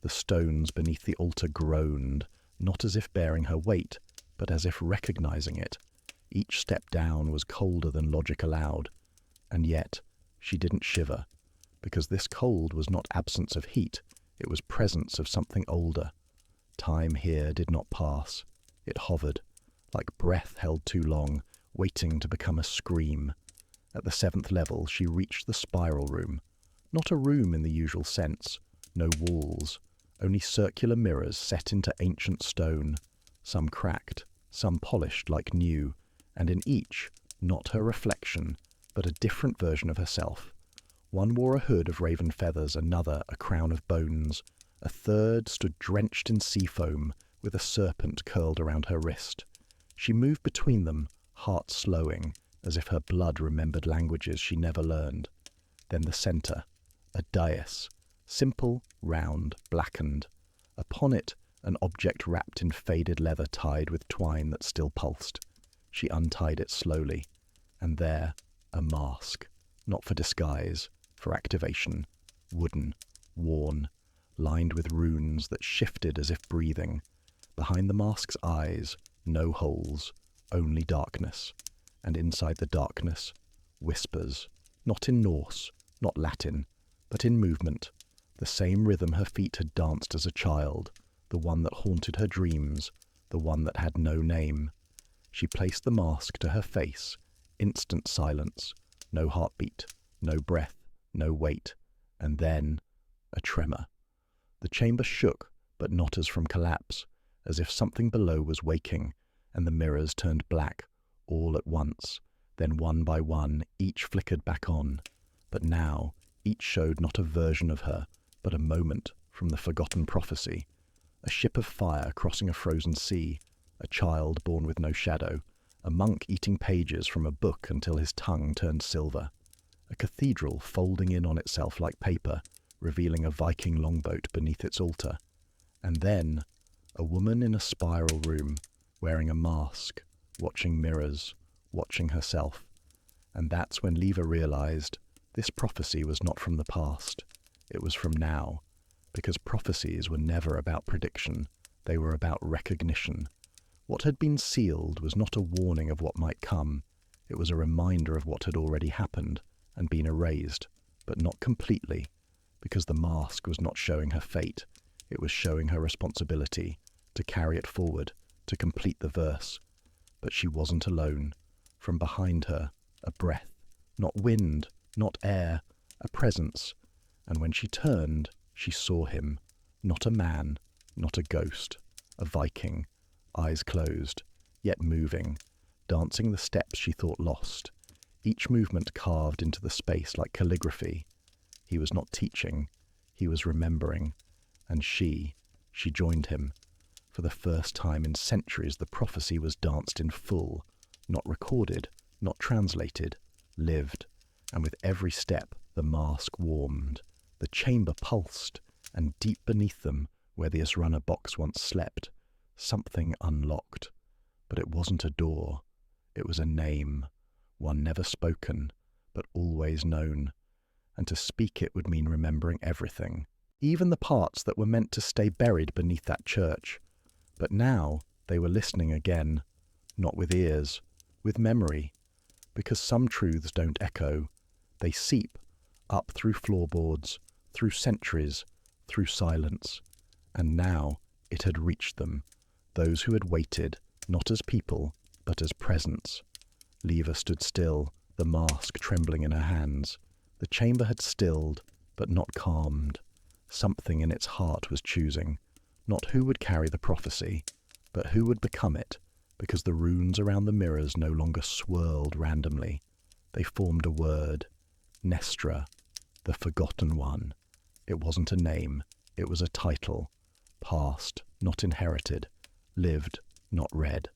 The stones beneath the altar groaned, not as if bearing her weight, but as if recognizing it. Each step down was colder than logic allowed, and yet she didn't shiver, because this cold was not absence of heat, it was presence of something older. Time here did not pass. It hovered, like breath held too long, waiting to become a scream. At the 7th level, she reached the spiral room. Not a room in the usual sense, no walls, only circular mirrors set into ancient stone, some cracked, some polished like new, and in each, not her reflection, but a different version of herself. One wore a hood of raven feathers, another a crown of bones. A third stood drenched in sea foam, with a serpent curled around her wrist. She moved between them, heart slowing, as if her blood remembered languages she never learned. Then the centre, a dais, simple, round, blackened. Upon it, an object wrapped in faded leather tied with twine that still pulsed. She untied it slowly, and there, a mask, not for disguise, for activation, wooden, worn, lined with runes that shifted as if breathing. Behind the mask's eyes, no holes, only darkness. And inside the darkness, whispers, not in Norse, not Latin, but in movement, the same rhythm her feet had danced as a child, the one that haunted her dreams, the one that had no name. She placed the mask to her face, instant silence, no heartbeat, no breath, no weight, and then a tremor. The chamber shook, but not as from collapse, as if something below was waking, and the mirrors turned black, all at once. Then one by one, each flickered back on. But now, each showed not a version of her, but a moment from the forgotten prophecy. A ship of fire crossing a frozen sea, a child born with no shadow, a monk eating pages from a book until his tongue turned silver, a cathedral folding in on itself like paper, revealing a Viking longboat beneath its altar, and then a woman in a spiral room, wearing a mask, watching mirrors, watching herself. And that's when Leva realized this prophecy was not from the past, it was from now, because prophecies were never about prediction, they were about recognition. What had been sealed was not a warning of what might come, it was a reminder of what had already happened and been erased, but not completely, because the mask was not showing her fate, it was showing her responsibility to carry it forward, to complete the verse. But she wasn't alone. From behind her, a breath, not wind, not air, a presence. And when she turned, she saw him, not a man, not a ghost, a Viking, eyes closed, yet moving, dancing the steps she thought lost, each movement carved into the space like calligraphy. He was not teaching, he was remembering, and she joined him. For the first time in centuries, the prophecy was danced in full, not recorded, not translated, lived, and with every step the mask warmed, the chamber pulsed, and deep beneath them, where the Asrana box once slept, something unlocked. But it wasn't a door, it was a name, one never spoken, but always known, and to speak it would mean remembering everything, even the parts that were meant to stay buried beneath that church. But now they were listening again, not with ears, with memory, because some truths don't echo, they seep up through floorboards, through centuries, through silence. And now it had reached them, those who had waited, not as people, but as presence. Leva stood still, the mask trembling in her hands. The chamber had stilled, but not calmed. Something in its heart was choosing, not who would carry the prophecy, but who would become it, because the runes around the mirrors no longer swirled randomly. They formed a word, Nestra, the Forgotten One. It wasn't a name, it was a title, passed, not inherited, lived, not read.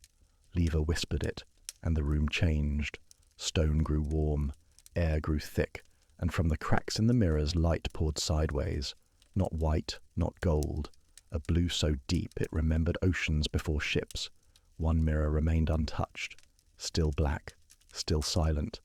Leva whispered it, and the room changed. Stone grew warm, air grew thick, and from the cracks in the mirrors light poured sideways, not white, not gold, a blue so deep it remembered oceans before ships. One mirror remained untouched, still black, still silent,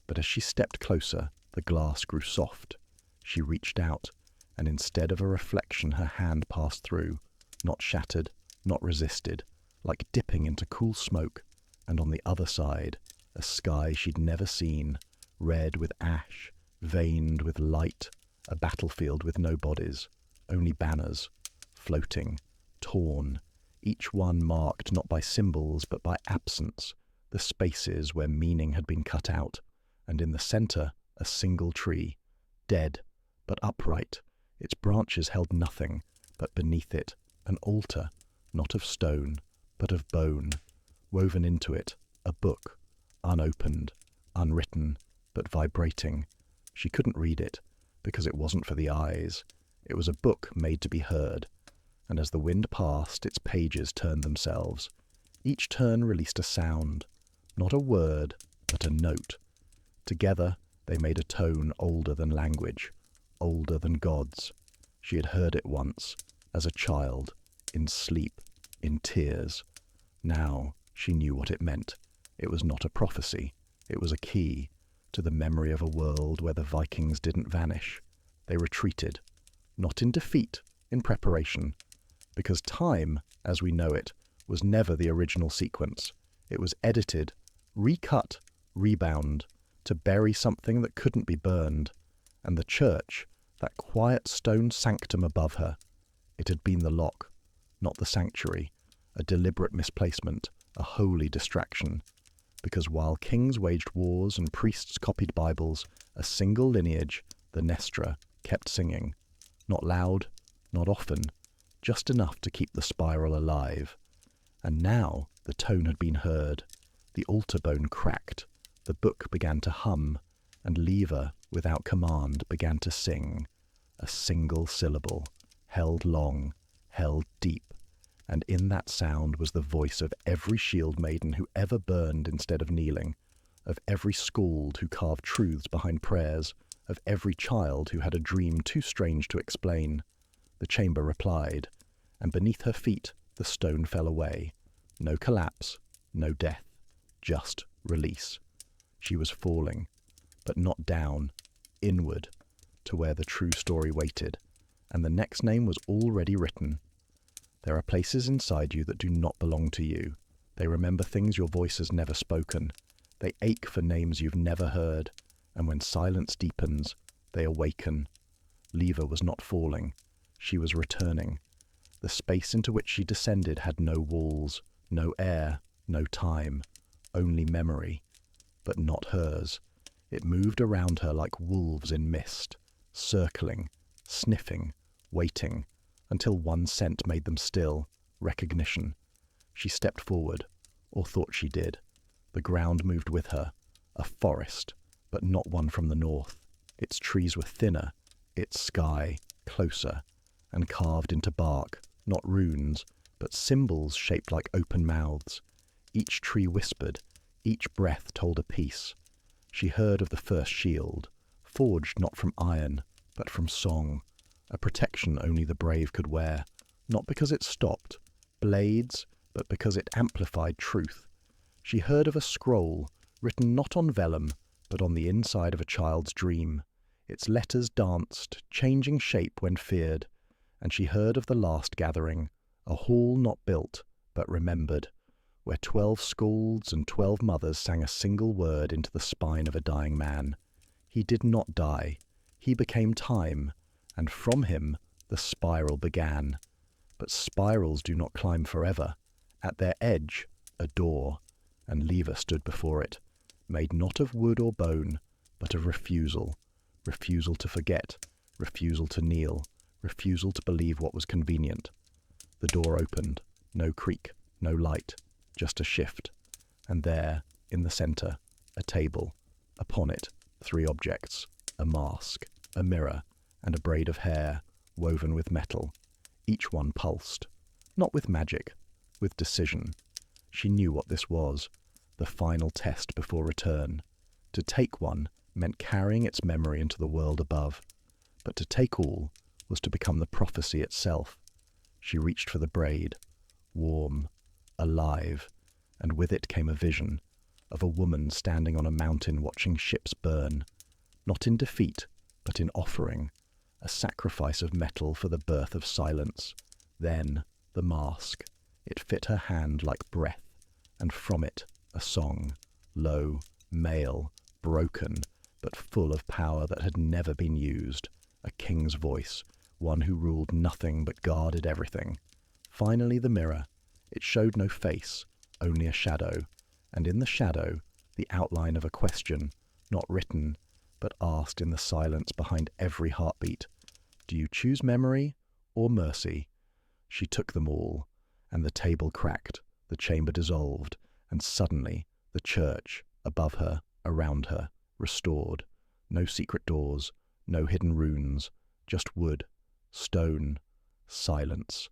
but as she stepped closer, the glass grew soft. She reached out, and instead of a reflection her hand passed through, not shattered, not resisted, like dipping into cool smoke, and on the other side, a sky she'd never seen, red with ash, veined with light, a battlefield with no bodies, only banners, floating, torn, each one marked not by symbols but by absence, the spaces where meaning had been cut out, and in the centre a single tree, dead but upright, its branches held nothing, but beneath it an altar, not of stone, but of bone, woven into it a book, unopened, unwritten, but vibrating. She couldn't read it, because it wasn't for the eyes. It was a book made to be heard, and as the wind passed, its pages turned themselves. Each turn released a sound, not a word, but a note. Together, they made a tone older than language, older than gods. She had heard it once, as a child, in sleep, in tears. Now she knew what it meant. It was not a prophecy. It was a key to the memory of a world where the Vikings didn't vanish. They retreated, not in defeat, in preparation, because time, as we know it, was never the original sequence. It was edited, recut, rebound, to bury something that couldn't be burned. And the church, that quiet stone sanctum above her, it had been the lock, not the sanctuary, a deliberate misplacement, a holy distraction. Because while kings waged wars and priests copied Bibles, a single lineage, the Nestra, kept singing. Not loud, not often, just enough to keep the spiral alive. And now the tone had been heard. The altar bone cracked. The book began to hum, and Leva, without command, began to sing. A single syllable, held long, held deep. And in that sound was the voice of every shield maiden who ever burned instead of kneeling, of every skald who carved truths behind prayers, of every child who had a dream too strange to explain. The chamber replied, and beneath her feet the stone fell away. No collapse, no death, just release. She was falling, but not down, inward, to where the true story waited, and the next name was already written. There are places inside you that do not belong to you. They remember things your voice has never spoken. They ache for names you've never heard, and when silence deepens, they awaken. Leva was not falling. She was returning. The space into which she descended had no walls, no air, no time, only memory, but not hers. It moved around her like wolves in mist, circling, sniffing, waiting, until one scent made them still, recognition. She stepped forward, or thought she did. The ground moved with her, a forest, but not one from the north. Its trees were thinner, its sky closer, and carved into bark, not runes, but symbols shaped like open mouths. Each tree whispered, each breath told a piece. She heard of the first shield, forged not from iron, but from song, a protection only the brave could wear, not because it stopped blades, but because it amplified truth. She heard of a scroll, written not on vellum, but on the inside of a child's dream. Its letters danced, changing shape when feared, and she heard of the last gathering, a hall not built, but remembered, where 12 skalds and 12 mothers sang a single word into the spine of a dying man. He did not die. He became time, and from him the spiral began. But spirals do not climb forever. At their edge, a door, and Leva stood before it, made not of wood or bone, but of refusal. Refusal to forget, refusal to kneel, refusal to believe what was convenient. The door opened, no creak, no light, just a shift. And there, in the centre, a table. Upon it, 3 objects, a mask, a mirror, and a braid of hair, woven with metal. Each one pulsed, not with magic, with decision. She knew what this was, the final test before return. To take one meant carrying its memory into the world above, but to take all was to become the prophecy itself. She reached for the braid, warm, alive, and with it came a vision of a woman standing on a mountain watching ships burn, not in defeat, but in offering, a sacrifice of metal for the birth of silence. Then the mask. It fit her hand like breath, and from it a song, low, male, broken, but full of power that had never been used, a king's voice, one who ruled nothing but guarded everything. Finally the mirror. It showed no face, only a shadow, and in the shadow the outline of a question, not written, but asked in the silence behind every heartbeat. Do you choose memory or mercy? She took them all, and the table cracked, the chamber dissolved, and suddenly the church, above her, around her, restored. No secret doors, no hidden runes, just wood, stone, silence.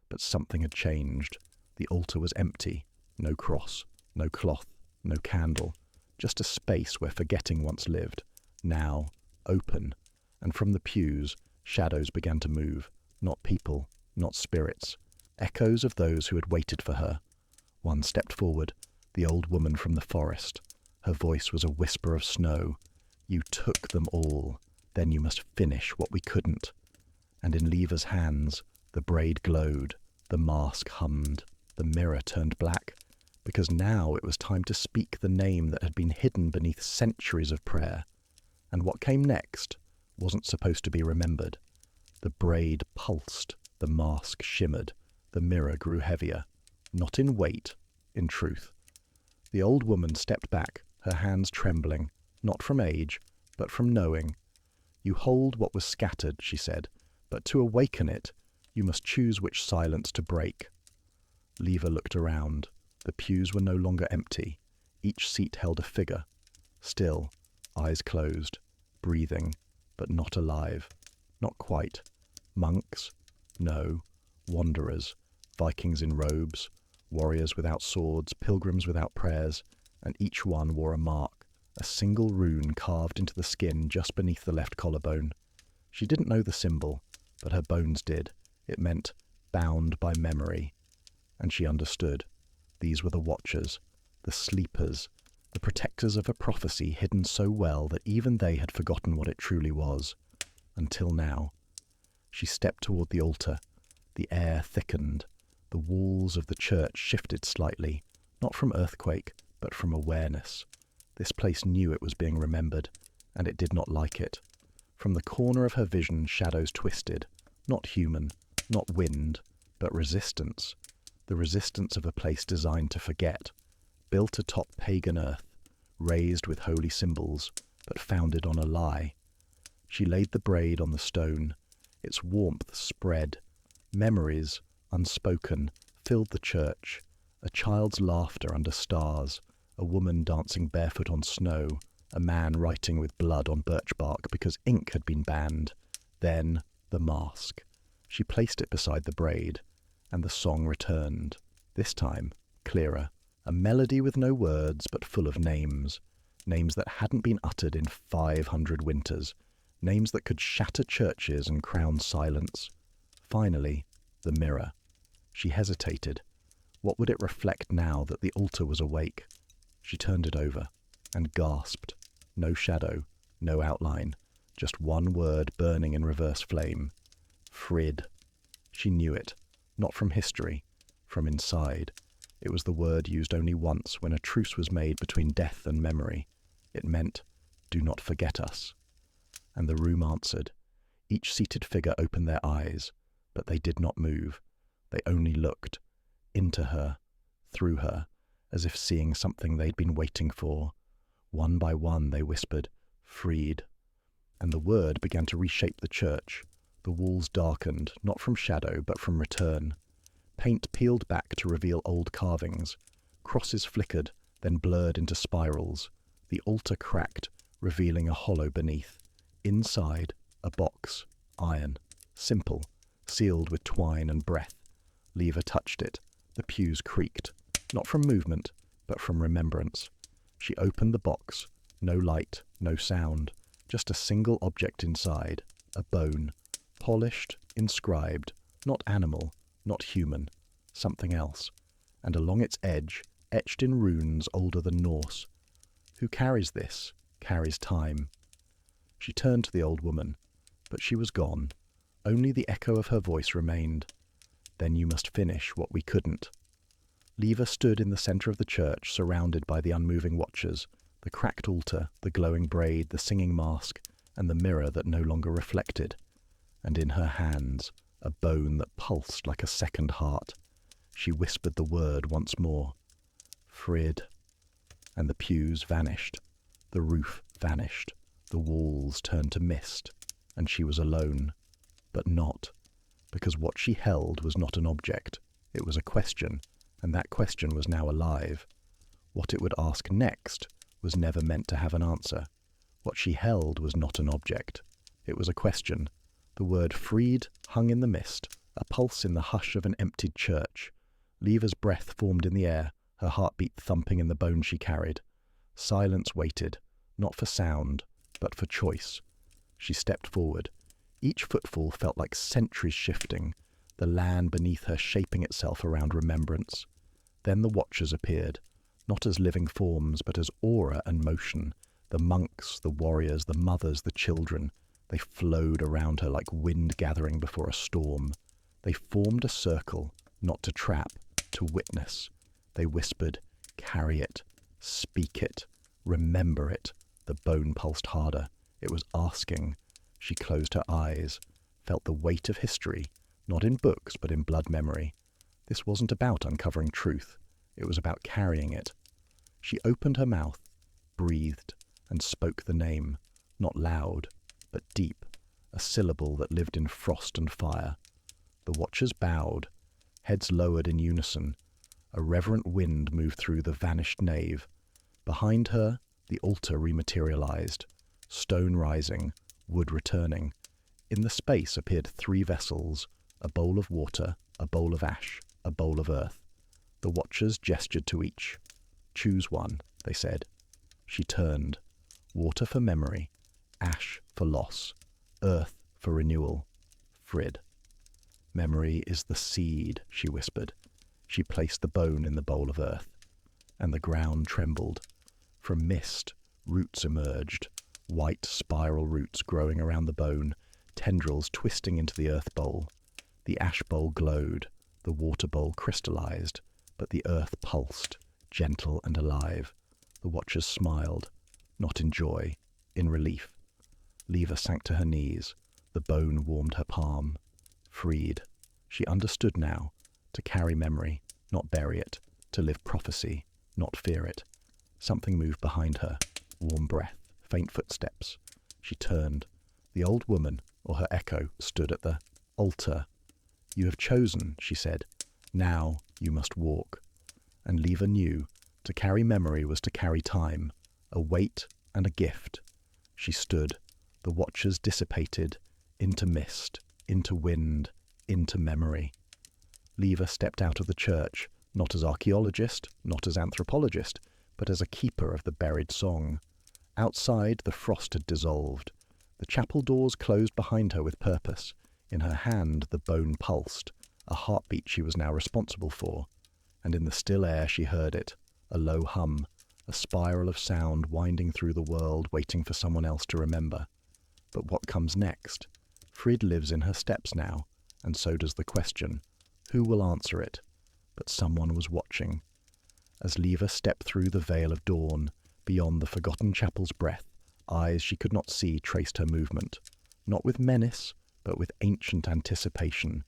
But something had changed. The altar was empty, no cross, no cloth, no candle, just a space where forgetting once lived, now open, and from the pews shadows began to move, not people, not spirits, echoes of those who had waited for her. One stepped forward, the old woman from the forest. Her voice was a whisper of snow. You took them all, then you must finish what we couldn't. And in Leva's hands, the braid glowed, the mask hummed, the mirror turned black, because now it was time to speak the name that had been hidden beneath centuries of prayer. And what came next wasn't supposed to be remembered. The braid pulsed, the mask shimmered, the mirror grew heavier, not in weight, in truth. The old woman stepped back, her hands trembling, not from age, but from knowing. You hold what was scattered, she said, but to awaken it, you must choose which silence to break. Leva looked around. The pews were no longer empty. Each seat held a figure, still, eyes closed, breathing, but not alive. Not quite. Monks? No. Wanderers. Vikings in robes. Warriors without swords. Pilgrims without prayers. And each one wore a mark, a single rune carved into the skin just beneath the left collarbone. She didn't know the symbol, but her bones did. It meant bound by memory. And she understood. These were the Watchers, the sleepers, the protectors of a prophecy hidden so well that even they had forgotten what it truly was. Until now. She stepped toward the altar. The air thickened. The walls of the church shifted slightly, not from earthquake, but from awareness. This place knew it was being remembered, and it did not like it. From the corner of her vision, shadows twisted, not human, not wind, but resistance. The resistance of a place designed to forget, built atop pagan earth, raised with holy symbols, but founded on a lie. She laid the braid on the stone. Its warmth spread. Memories, unspoken, filled the church. A child's laughter under stars, a woman dancing barefoot on snow, a man writing with blood on birch bark because ink had been banned. Then the mask. She placed it beside the braid, and the song returned. This time, clearer. A melody with no words, but full of names. Names that hadn't been uttered in 500 winters. Names that could shatter churches and crown silence. Finally, the mirror. She hesitated. What would it reflect now that the altar was awake? She turned it over and gasped. No shadow, no outline, just one word burning in reverse flame. Frid. She knew it, not from history, from inside. It was the word used only once when a truce was made between death and memory. It meant, do not forget us. And the room answered. Each seated figure opened their eyes, but they did not move. They only looked, into her, through her, as if seeing something they'd been waiting for. One by one they whispered, freed. And the word began to reshape the church. The walls darkened, not from shadow, but from return. Paint peeled back to reveal old carvings. Crosses flickered, then blurred into spirals. The altar cracked, revealing a hollow beneath. Inside, a box, iron, simple, sealed with twine and breath. Lever touched it. The pews creaked, not from movement, but from remembrance. She opened the box. No light, no sound, just a single object inside, a bone. Polished, inscribed, not animal, not human, something else. And along its edge, etched in runes older than Norse. Who carries this, carries time. She turned to the old woman, but she was gone. Only the echo of her voice remained. Then you must finish what we couldn't. Lever stood in the centre of the church, surrounded by the unmoving watchers, the cracked altar, the glowing braid, the singing mask, and the mirror that no longer reflected. And in her hands, a bone that pulsed like a second heart. She whispered the word once more. Frid. And the pews vanished. The roof vanished. The walls turned to mist. And she was alone. But not. Because what she held was not an object. It was a question, and that question was now alive. What it would ask next was never meant to have an answer. What she held was not an object. It was a question. The word freed hung in the mist, a pulse in the hush of an emptied church. Lever's breath formed in the air, her heartbeat thumping in the bone she carried. Silence waited, not for sound, but for choice. She stepped forward. Each footfall felt like centuries shifting, the land beneath her shaping itself around remembrance. Then the watchers appeared, not as living forms, but as aura and motion. The monks, the warriors, the mothers, the children. They flowed around her like wind gathering before a storm. They formed a circle, not to trap, to witness. They whispered, carry it, speak it, remember it. The bone pulsed harder. It was asking. She closed her eyes, felt the weight of history, not in books but in blood memory. This wasn't about uncovering truth. It was about carrying it. She opened her mouth, breathed, and spoke the name, not loud, but deep, a syllable that lived in frost and fire. The watchers bowed, heads lowered in unison. A reverent wind moved through the vanished nave. Behind her, the altar rematerialized, stone rising, wood returning. In the space appeared 3 vessels, a bowl of water, a bowl of ash, a bowl of earth. The watchers gestured to each. Choose one, they said. She turned. Water for memory, ash for loss, earth for renewal. Frid. Memory is the seed, she whispered. She placed the bone in the bowl of earth. and the ground trembled. From mist, roots emerged, white spiral roots growing around the bone, tendrils twisting into the earth bowl. The ash bowl glowed, the water bowl crystallized, but the earth pulsed, gentle and alive. The watchers smiled, not in joy, in relief. Leva sank to her knees. The bone warmed her palm. Freed. She understood now. To carry memory, not bury it. To live prophecy, not fear it. Something moved behind her. Warm breath, faint footsteps. She turned. The old woman, or her echo, stood at the altar. "You have chosen," she said. "Now you must walk." And Leva knew. To carry memory was to carry time, a weight and a gift. She stood. The watchers dissipated, into mist, into wind, into memory. Leva stepped out of the church, not as archaeologist, not as anthropologist, but as a keeper of the buried song. Outside, the frost had dissolved. The chapel doors closed behind her with purpose. In her hand, the bone pulsed, a heartbeat she was now responsible for. And in the still air she heard it, a low hum, a spiral of sound winding through the world, waiting for someone else to remember. But what comes next? Frid lives in her steps now, and so does the question. Who will answer it? But someone was watching. As Leva stepped through the veil of dawn, beyond the forgotten chapel's breath, eyes she could not see traced her movement, not with menace, but with ancient anticipation.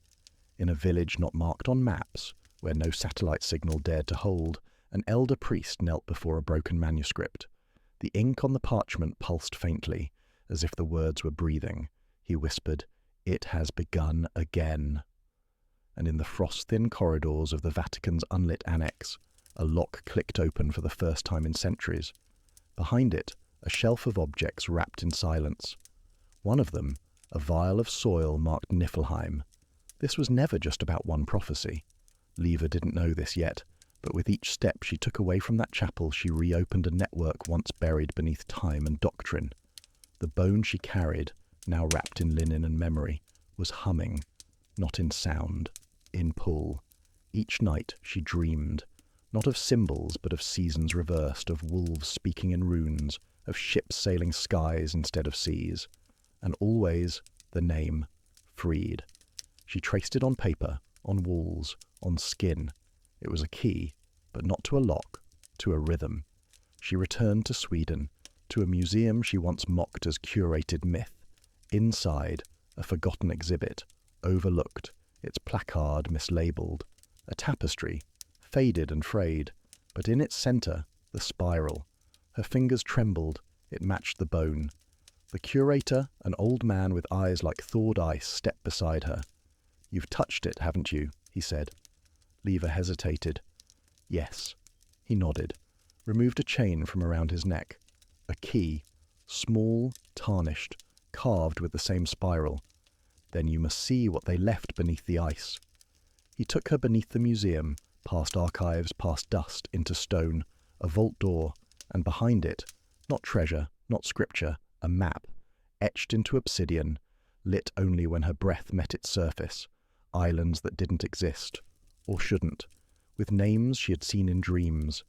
In a village not marked on maps, where no satellite signal dared to hold, an elder priest knelt before a broken manuscript. The ink on the parchment pulsed faintly, as if the words were breathing. He whispered, "It has begun again." And in the frost-thin corridors of the Vatican's unlit annex, a lock clicked open for the first time in centuries. Behind it, a shelf of objects wrapped in silence. One of them, a vial of soil marked Niflheim. This was never just about one prophecy. Leva didn't know this yet, but with each step she took away from that chapel, she reopened a network once buried beneath time and doctrine. The bone she carried, now wrapped in linen and memory, was humming, not in sound, in pull. Each night she dreamed, not of symbols, but of seasons reversed, of wolves speaking in runes, of ships sailing skies instead of seas. And always the name, Freed. She traced it on paper, on walls, on skin. It was a key, but not to a lock, to a rhythm. She returned to Sweden, to a museum she once mocked as curated myth. Inside, a forgotten exhibit, overlooked, its placard mislabeled. A tapestry, faded and frayed, but in its centre, the spiral. Her fingers trembled, it matched the bone. The curator, an old man with eyes like thawed ice, stepped beside her. "You've touched it, haven't you?" he said. Leva hesitated. "Yes." He nodded, removed a chain from around his neck. A key, small, tarnished, carved with the same spiral. "Then you must see what they left beneath the ice." He took her beneath the museum, past archives, past dust, into stone, a vault door, and behind it, not treasure, not scripture, a map, etched into obsidian, lit only when her breath met its surface, islands that didn't exist, or shouldn't, with names she had seen in dreams,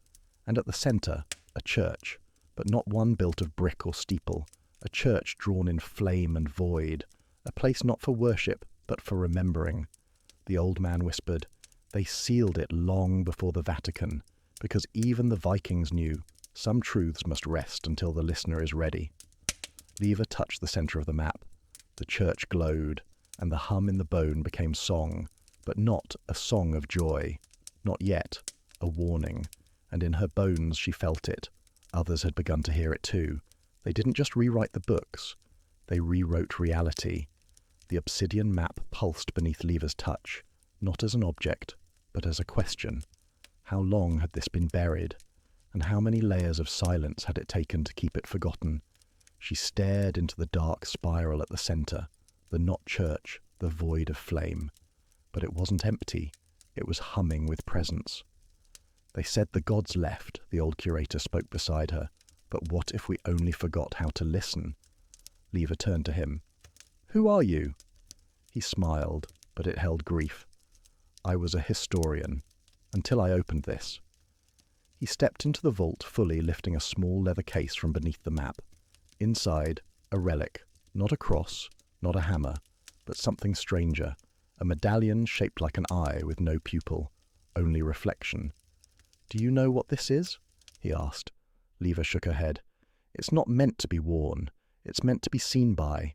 and at the centre, a church, but not one built of brick or steeple, a church drawn in flame and void, a place not for worship, but for remembering. The old man whispered, "They sealed it long before the Vatican, because even the Vikings knew some truths must rest until the listener is ready." Leva touched the centre of the map. The church glowed, and the hum in the bone became song, but not a song of joy. Not yet, a warning, and in her bones she felt it. Others had begun to hear it too. They didn't just rewrite the books, they rewrote reality. The obsidian map pulsed beneath Leva's touch, not as an object, but as a question. How long had this been buried? And how many layers of silence had it taken to keep it forgotten? She stared into the dark spiral at the centre, the not church, the void of flame. But it wasn't empty, it was humming with presence. "They said the gods left," the old curator spoke beside her. "But what if we only forgot how to listen?" Leva turned to him. "Who are you?" He smiled, but it held grief. "I was a historian, until I opened this." He stepped into the vault fully, lifting a small leather case from beneath the map. Inside, a relic, not a cross, not a hammer, but something stranger, a medallion shaped like an eye with no pupil, only reflection. "Do you know what this is?" he asked. Leva shook her head. "It's not meant to be worn. It's meant to be seen by."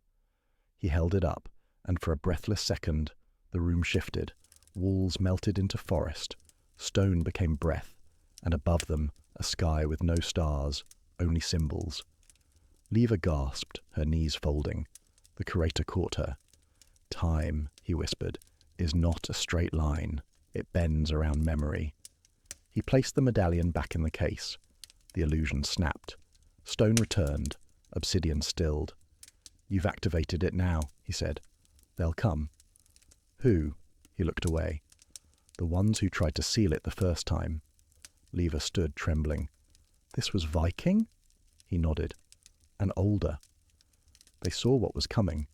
He held it up, and for a breathless second, the room shifted. Walls melted into forest. Stone became breath, and above them, a sky with no stars, only symbols. Leva gasped, her knees folding. The curator caught her. "Time," he whispered, "is not a straight line. It bends around memory." He placed the medallion back in the case. The illusion snapped. Stone returned, obsidian stilled. "You've activated it now," he said. "They'll come." "Who?" He looked away. "The ones who tried to seal it the first time." Leva stood, trembling. "This was Viking?" He nodded. "And older." "They saw what was coming.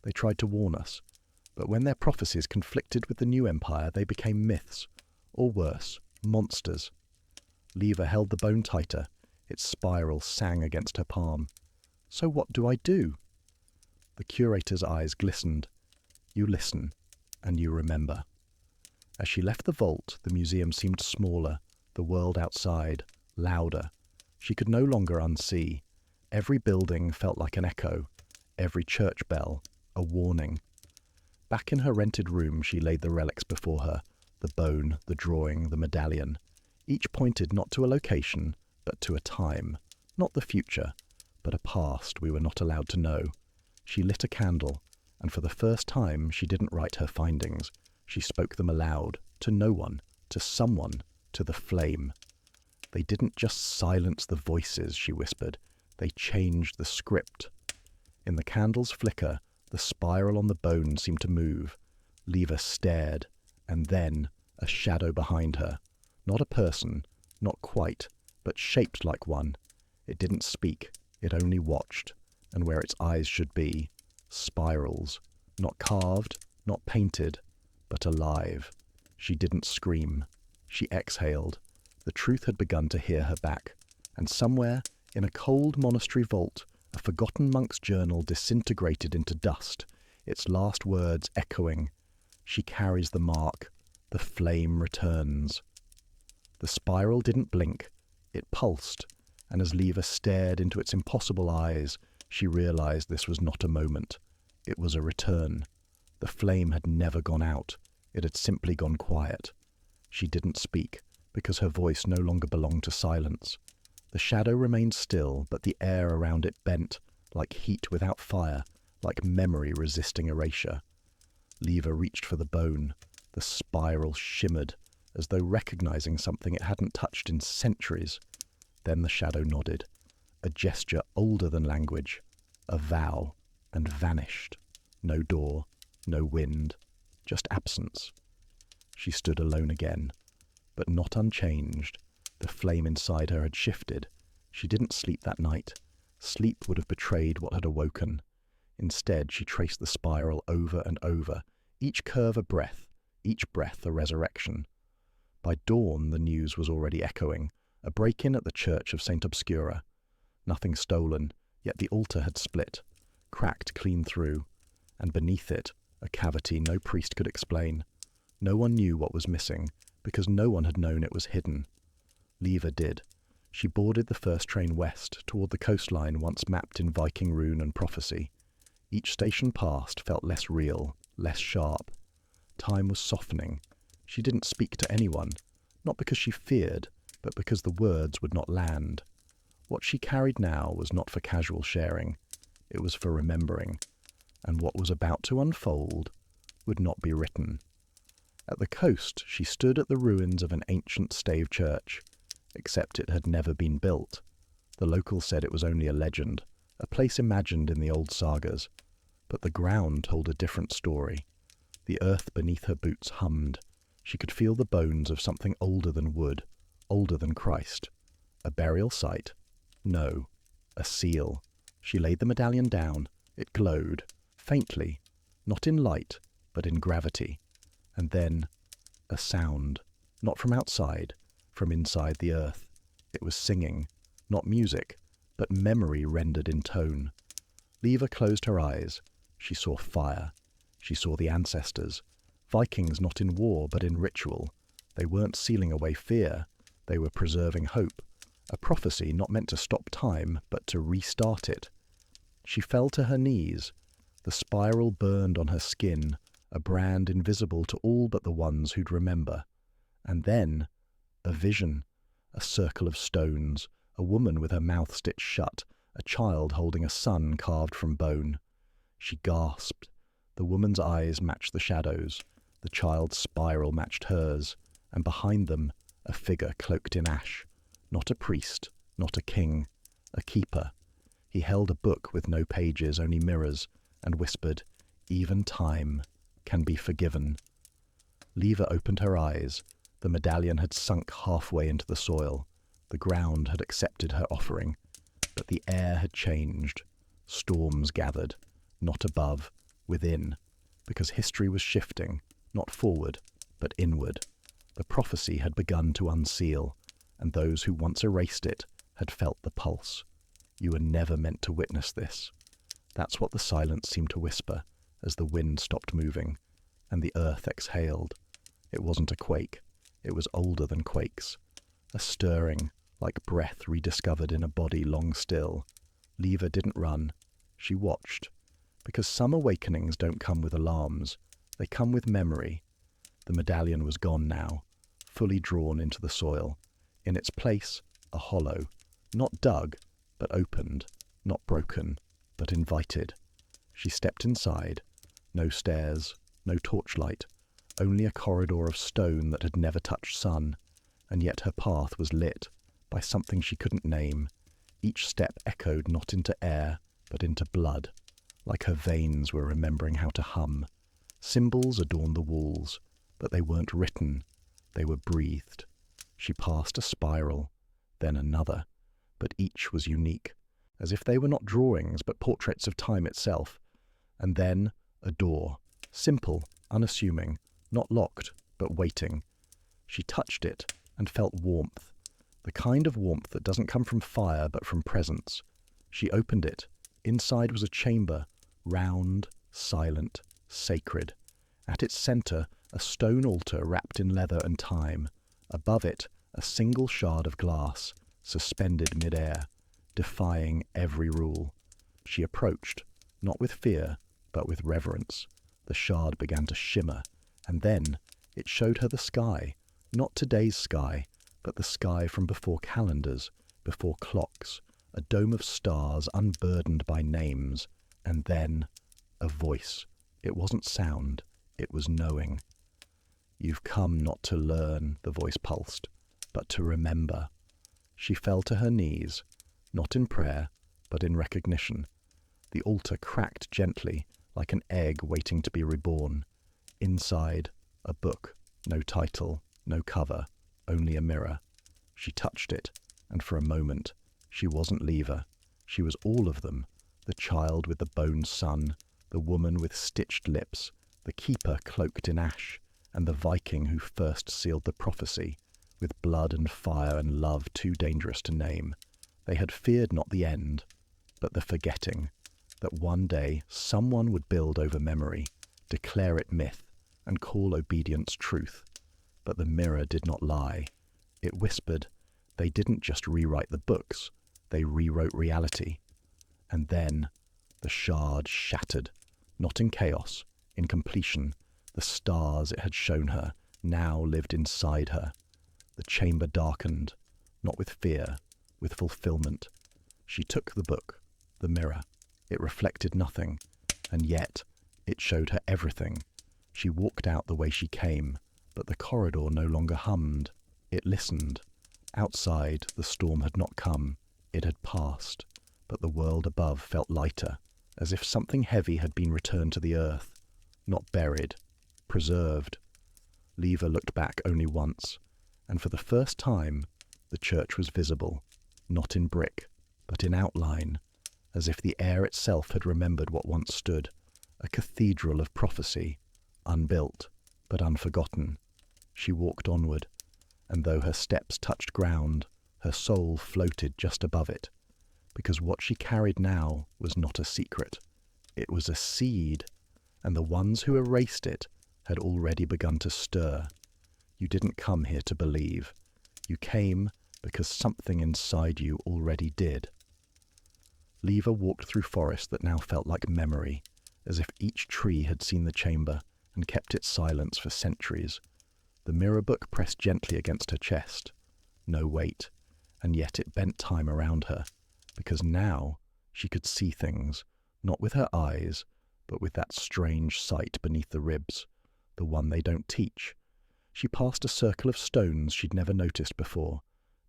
They tried to warn us. But when their prophecies conflicted with the new empire, they became myths. Or worse, monsters." Leva held the bone tighter. Its spiral sang against her palm. "So what do I do?" The curator's eyes glistened. "You listen, and you remember." As she left the vault, the museum seemed smaller, the world outside, louder. She could no longer unsee. Every building felt like an echo, every church bell a warning. Back in her rented room, she laid the relics before her, the bone, the drawing, the medallion. Each pointed not to a location, but to a time, not the future, but a past we were not allowed to know. She lit a candle, and for the first time she didn't write her findings. She spoke them aloud, to no one, to someone, to the flame. "They didn't just silence the voices," she whispered. "They changed the script." In the candle's flicker, the spiral on the bone seemed to move. Leva stared, and then a shadow behind her. Not a person, not quite, but shaped like one. It didn't speak, it only watched, and where its eyes should be, spirals, not carved, not painted, but alive. She didn't scream. She exhaled. The truth had begun to hear her back, and somewhere, in a cold monastery vault, a forgotten monk's journal disintegrated into dust, its last words echoing. She carries the mark. The flame returns. The spiral didn't blink. It pulsed, and as Leva stared into its impossible eyes, she realized this was not a moment. It was a return. The flame had never gone out. It had simply gone quiet. She didn't speak, because her voice no longer belonged to silence. The shadow remained still, but the air around it bent, like heat without fire, like memory resisting erasure. Leva reached for the bone. The spiral shimmered, as though recognizing something it hadn't touched in centuries. Then the shadow nodded, a gesture older than language, a vow, and vanished. No door, no wind, just absence. She stood alone again, but not unchanged. The flame inside her had shifted. She didn't sleep that night. Sleep would have betrayed what had awoken. Instead, she traced the spiral over and over, each curve a breath, each breath a resurrection. By dawn, the news was already echoing, a break-in at the church of St. Obscura. Nothing stolen, yet the altar had split, cracked clean through, and beneath it, a cavity no priest could explain. No one knew what was missing, because no one had known it was hidden. Leva did. She boarded the first train west, toward the coastline once mapped in Viking rune and prophecy. Each station passed felt less real, less sharp. Time was softening. She didn't speak to anyone, not because she feared, but because the words would not land. What she carried now was not for casual sharing. It was for remembering. And what was about to unfold would not be written. At the coast, she stood at the ruins of an ancient stave church, except it had never been built. The locals said it was only a legend, a place imagined in the old sagas. But the ground told a different story. The earth beneath her boots hummed. She could feel the bones of something older than wood, older than Christ. A burial site? No. A seal. She laid the medallion down. It glowed, faintly, not in light, but in gravity. And then, a sound, not from outside, from inside the earth. It was singing, not music, but memory rendered in tone. Leva closed her eyes. She saw fire. She saw the ancestors. Vikings not in war, but in ritual. They weren't sealing away fear. They were preserving hope. A prophecy not meant to stop time, but to restart it. She fell to her knees. The spiral burned on her skin, a brand invisible to all but the ones who'd remember. And then, a vision. A circle of stones, a woman with her mouth stitched shut, a child holding a son carved from bone. She gasped. The woman's eyes matched the shadows. The child's spiral matched hers, and behind them, a figure cloaked in ash. Not a priest, not a king, a keeper. He held a book with no pages, only mirrors, and whispered, "Even time can be forgiven." Leva opened her eyes. The medallion had sunk halfway into the soil. The ground had accepted her offering, but the air had changed. Storms gathered, not above, within, because history was shifting, not forward, but inward. The prophecy had begun to unseal, and those who once erased it had felt the pulse. You were never meant to witness this. That's what the silence seemed to whisper as the wind stopped moving, and the earth exhaled. It wasn't a quake. It was older than quakes. A stirring, like breath rediscovered in a body long still. Leva didn't run. She watched. Because some awakenings don't come with alarms. They come with memory. The medallion was gone now, fully drawn into the soil. In its place, a hollow. Not dug, but opened. Not broken, but invited. She stepped inside. No stairs, no torchlight. Only a corridor of stone that had never touched sun, and yet her path was lit by something she couldn't name. Each step echoed not into air, but into blood, like her veins were remembering how to hum. Symbols adorned the walls, but they weren't written, they were breathed. She passed a spiral, then another, but each was unique, as if they were not drawings, but portraits of time itself. And then a door, simple, unassuming, not locked, but waiting. She touched it and felt warmth, the kind of warmth that doesn't come from fire but from presence. She opened it. Inside was a chamber, round, silent, sacred. At its center, a stone altar wrapped in leather and time. Above it, a single shard of glass, suspended mid-air, defying every rule. She approached, not with fear, but with reverence. The shard began to shimmer, and then it showed her the sky, not today's sky, but the sky from before calendars, before clocks, a dome of stars unburdened by names, and then a voice. It wasn't sound, it was knowing. "You've come not to learn," the voice pulsed, "but to remember." She fell to her knees, not in prayer, but in recognition. The altar cracked gently, like an egg waiting to be reborn. Inside, a book, no title, no cover, only a mirror. She touched it, and for a moment, she wasn't Leva. She was all of them, the child with the boned son, the woman with stitched lips, the keeper cloaked in ash, and the Viking who first sealed the prophecy, with blood and fire and love too dangerous to name. They had feared not the end, but the forgetting, that one day someone would build over memory, declare it myth, and call obedience truth. But the mirror did not lie. It whispered, they didn't just rewrite the books, they rewrote reality. And then the shard shattered, not in chaos, in completion. The stars it had shown her now lived inside her. The chamber darkened, not with fear, with fulfillment. She took the book, the mirror. It reflected nothing, and yet it showed her everything. She walked out the way she came, but the corridor no longer hummed. It listened. Outside, the storm had not come. It had passed, but the world above felt lighter, as if something heavy had been returned to the earth, not buried, preserved. Leva looked back only once, and for the first time, the church was visible, not in brick, but in outline, as if the air itself had remembered what once stood, a cathedral of prophecy, unbuilt, but unforgotten. She walked onward, and though her steps touched ground, Her soul floated just above it, because what she carried now was not a secret. It was a seed, and the ones who erased it had already begun to stir. You didn't come here to believe. You came because something inside you already did. Leva walked through forest that now felt like memory, as if each tree had seen the chamber and kept its silence for centuries. The mirror book pressed gently against her chest. No weight, and yet it bent time around her, because now she could see things, not with her eyes, but with that strange sight beneath the ribs, the one they don't teach. She passed a circle of stones she'd never noticed before.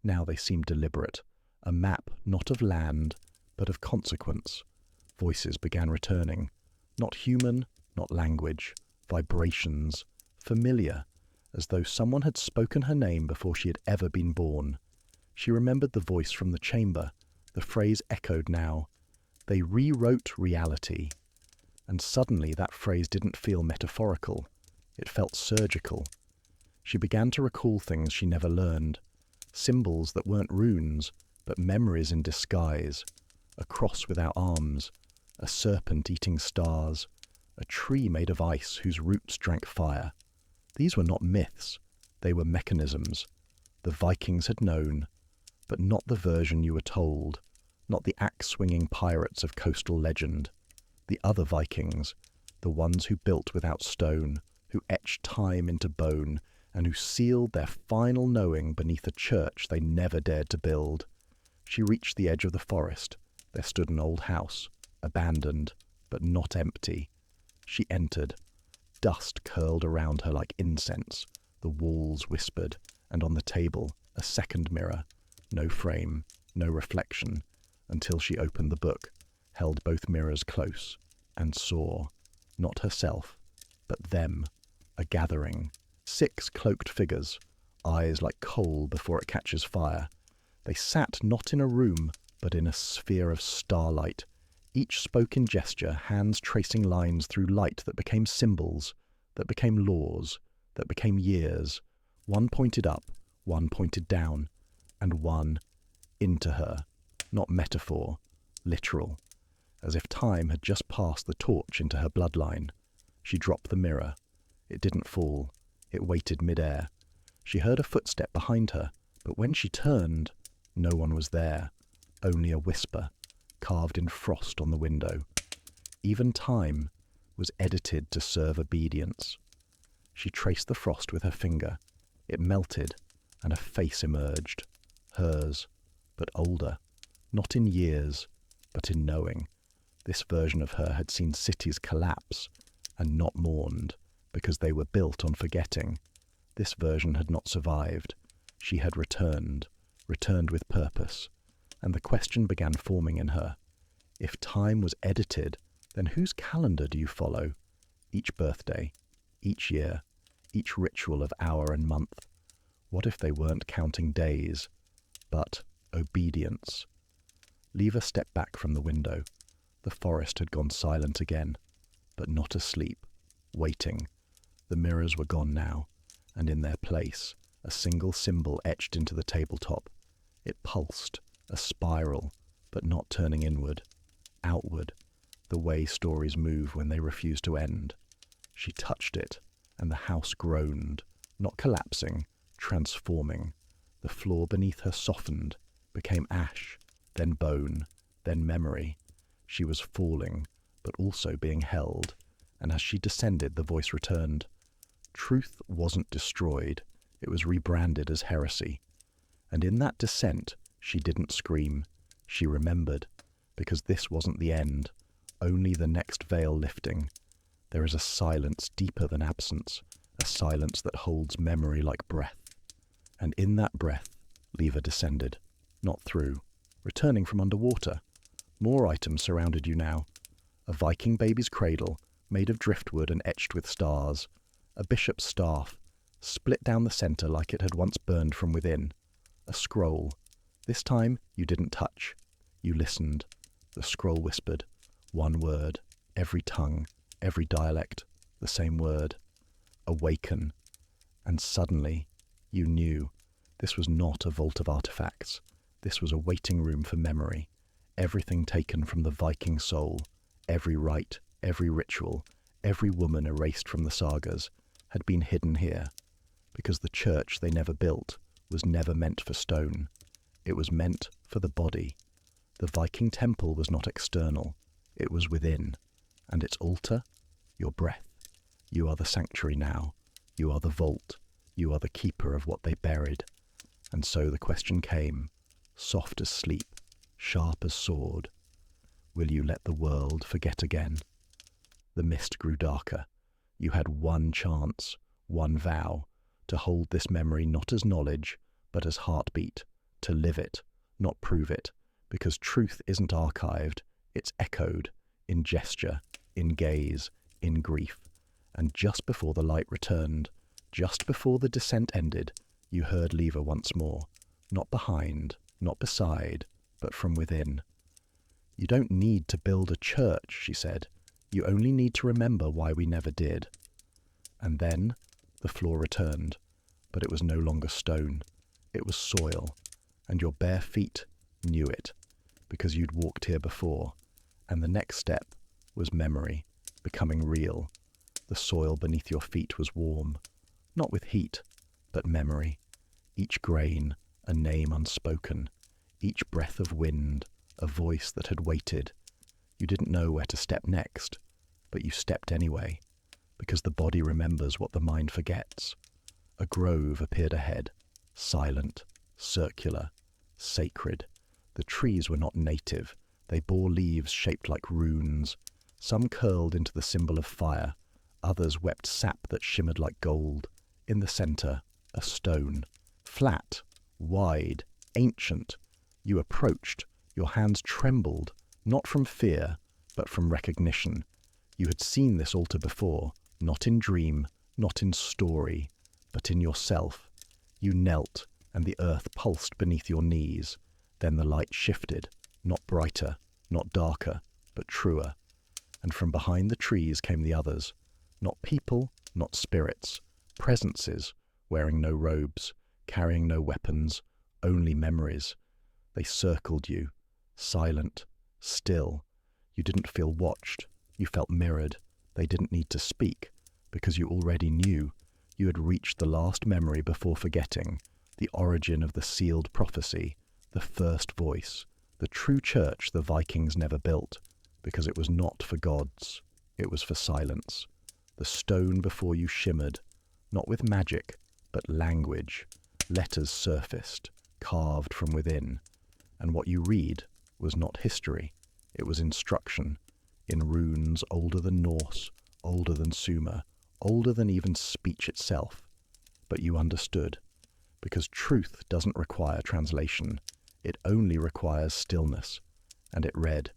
Now they seemed deliberate, a map not of land, but of consequence. Voices began returning, not human, not language, vibrations, familiar, as though someone had spoken her name before she had ever been born. She remembered the voice from the chamber. The phrase echoed now. They rewrote reality. And suddenly that phrase didn't feel metaphorical. It felt surgical. She began to recall things she never learned. Symbols that weren't runes, but memories in disguise. A cross without arms, a serpent eating stars, a tree made of ice whose roots drank fire. These were not myths, they were mechanisms. The Vikings had known, but not the version you were told, not the axe-swinging pirates of coastal legend. The other Vikings, the ones who built without stone, who etched time into bone, and who sealed their final knowing beneath a church they never dared to build. She reached the edge of the forest. There stood an old house, abandoned, but not empty. She entered. Dust curled around her like incense. The walls whispered, and on the table, a second mirror. No frame, no reflection, until she opened the book, held both mirrors close, and saw, not herself, but them, a gathering. 6 cloaked figures, eyes like coal before it catches fire. They sat not in a room, but in a sphere of starlight. Each spoke in gesture, hands tracing lines through light that became symbols, that became laws, that became years. One pointed up, one pointed down, and one into her. Not metaphor, literal. As if time had just passed the torch into her bloodline. She dropped the mirror. It didn't fall. It waited mid-air. She heard a footstep behind her, but when she turned, no one was there. Only a whisper, carved in frost on the window. Even time was edited to serve obedience. She traced the frost with her finger. It melted, and a face emerged. Hers, but older. Not in years, but in knowing. This version of her had seen cities collapse, and not mourned, because they were built on forgetting. This version had not survived. She had returned with purpose. And the question began forming in her. If time was edited, then whose calendar do you follow? Each birthday, each year, each ritual of hour and month. What if they weren't counting days, but obedience? Leva stepped back from the window. The forest had gone silent again, but not asleep, waiting. The mirrors were gone now, and in their place, a single symbol etched into the tabletop. It pulsed, a spiral, but not turning inward, outward, the way stories move when they refuse to end. She touched it, and the house groaned, not collapsing, transforming. The floor beneath her softened, became ash, then bone, then memory. She was falling, but also being held, and as she descended, the voice returned. Truth wasn't destroyed, it was rebranded as heresy. And in that descent, she didn't scream. She remembered, because this wasn't the end, only the next veil lifting. There is a silence deeper than absence, a silence that holds memory like breath. And in that breath, Leva descended, not through, returning from underwater. More items surrounded you now. A Viking baby's cradle, made of driftwood and etched with stars. A bishop's staff, split down the center like it had once burned from within. A scroll. This time, you didn't touch. You listened. The scroll whispered. One word. Every tongue. Every dialect. The same word. Awaken. And suddenly, you knew. This was not a vault of artifacts. This was a waiting room for memory. Everything taken from the Viking soul, every rite, every ritual, every woman erased from the sagas, had been hidden here, because the church they never built was never meant for stone. It was meant for the body. The Viking temple was not external, it was within. And its altar? Your breath. You are the sanctuary now. You are the vault. You are the keeper of what they buried. And so the question came, soft as sleep, sharp as sword. Will you let the world forget again? The mist grew darker. You had one chance, one vow, to hold this memory not as knowledge, but as heartbeat, to live it, not prove it, because truth isn't archived, it's echoed, in gesture, in gaze, in grief. And just before the light returned, just before the descent ended, you heard Leva once more, not behind, not beside, but from within. You don't need to build a church, she said. You only need to remember why we never did. And then the floor returned, but it was no longer stone. It was soil, and your bare feet knew it, because you'd walked here before. And the next step was memory, becoming real. The soil beneath your feet was warm, not with heat, but memory. Each grain, a name unspoken. Each breath of wind, a voice that had waited. You didn't know where to step next, but you stepped anyway, because the body remembers what the mind forgets. A grove appeared ahead, silent, circular, sacred. The trees were not native. They bore leaves shaped like runes. Some curled into the symbol of fire. Others wept sap that shimmered like gold. In the center, a stone. Flat, wide, ancient. You approached. Your hands trembled, not from fear, but from recognition. You had seen this altar before, not in dream, not in story, but in yourself. You knelt, and the earth pulsed beneath your knees. Then the light shifted, not brighter, not darker, but truer. And from behind the trees came the others, not people, not spirits, presences, wearing no robes, carrying no weapons, only memories. They circled you, silent, still. You didn't feel watched, you felt mirrored. They didn't need to speak, because you already knew. You had reached the last memory before forgetting, the origin of the sealed prophecy, the first voice, the true church the Vikings never built, because it was not for gods, it was for silence. The stone before you shimmered, not with magic, but language. Letters surfaced, carved from within. And what you read was not history, it was instruction, in runes older than Norse, older than Sumer, older than even speech itself. But you understood, because truth doesn't require translation, it only requires stillness. And it read,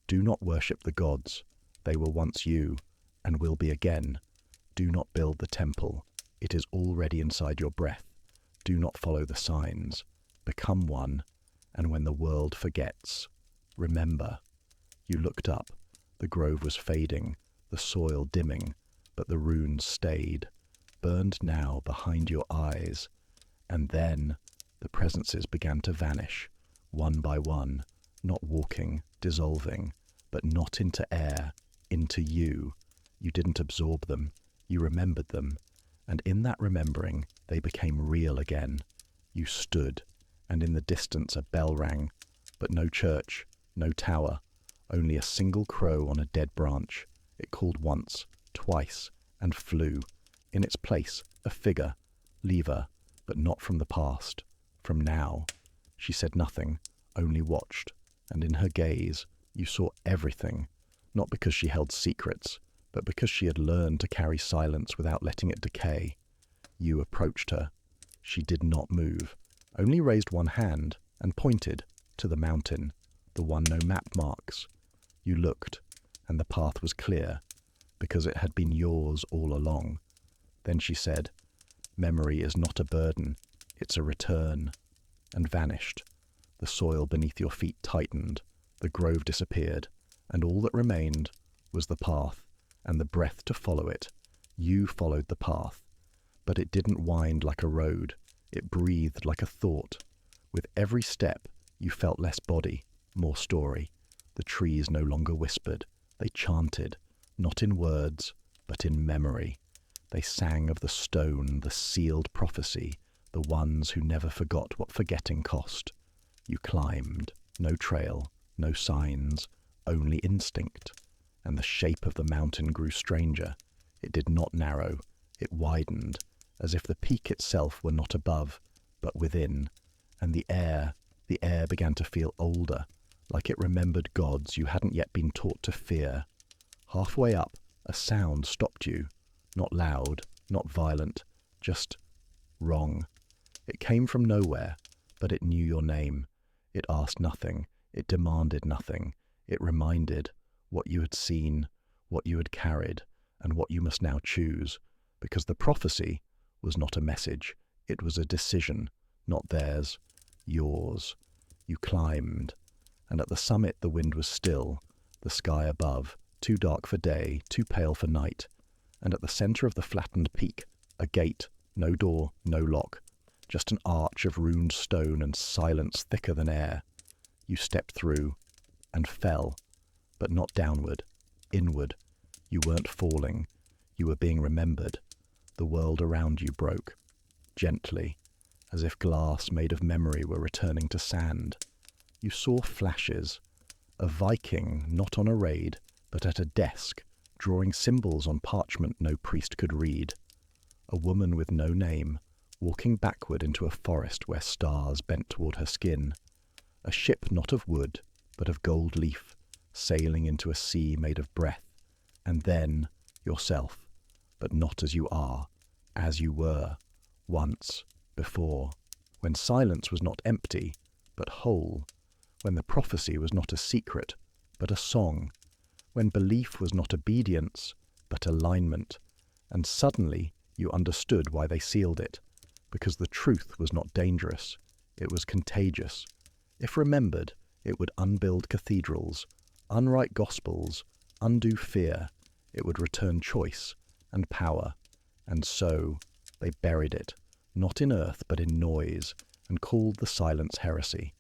"Do not worship the gods, they were once you, and will be again. Do not build the temple, it is already inside your breath. Do not follow the signs, become one, and when the world forgets, remember." You looked up, the grove was fading, the soil dimming, but the runes stayed, burned now behind your eyes. And then the presences began to vanish, one by one, not walking, dissolving, but not into air, into you. You didn't absorb them, you remembered them, and in that remembering they became real again. You stood, and in the distance a bell rang, but no church, no tower, only a single crow on a dead branch. It called once, twice, and flew. In its place, a figure, Leva, but not from the past, from now. She said nothing, only watched, and in her gaze you saw everything, not because she held secrets, but because she had learned to carry silence without letting it decay. You approached her. She did not move, only raised one hand and pointed to the mountain, the one no map marks. You looked, and the path was clear, because it had been yours all along. Then she said, "Memory is not a burden, it's a return," and vanished. The soil beneath your feet tightened, the grove disappeared, and all that remained was the path and the breath to follow it. You followed the path, but it didn't wind like a road. It breathed like a thought. With every step, you felt less body, more story. The trees no longer whispered. They chanted, not in words, but in memory. They sang of the stone, the sealed prophecy, the ones who never forgot what forgetting cost. You climbed, no trail, no signs, only instinct. And the shape of the mountain grew stranger. It did not narrow, it widened, as if the peak itself were not above, but within. And the air began to feel older, like it remembered gods you hadn't yet been taught to fear. Halfway up, a sound stopped you. Not loud, not violent, just wrong. It came from nowhere, but it knew your name. It asked nothing, it demanded nothing. It reminded what you had seen, what you had carried, and what you must now choose. Because the prophecy was not a message, it was a decision, not theirs, yours. You climbed, and at the summit the wind was still, the sky above, too dark for day, too pale for night, and at the centre of the flattened peak, a gate, no door, no lock, just an arch of runed stone and silence thicker than air. You stepped through, and fell, but not downward, inward. You weren't falling, you were being remembered. The world around you broke, gently, as if glass made of memory were returning to sand. You saw flashes, a Viking not on a raid, but at a desk, drawing symbols on parchment no priest could read. A woman with no name, walking backward into a forest where stars bent toward her skin. A ship not of wood, but of gold leaf, sailing into a sea made of breath. And then yourself, but not as you are, as you were, once, before, when silence was not empty, but whole, when the prophecy was not a secret, but a song, when belief was not obedience, but alignment, and suddenly you understood why they sealed it, because the truth was not dangerous, it was contagious. If remembered, it would unbuild cathedrals, unwrite gospels, undo fear, it would return choice and power. And so they buried it, not in earth but in noise, and called the silence heresy.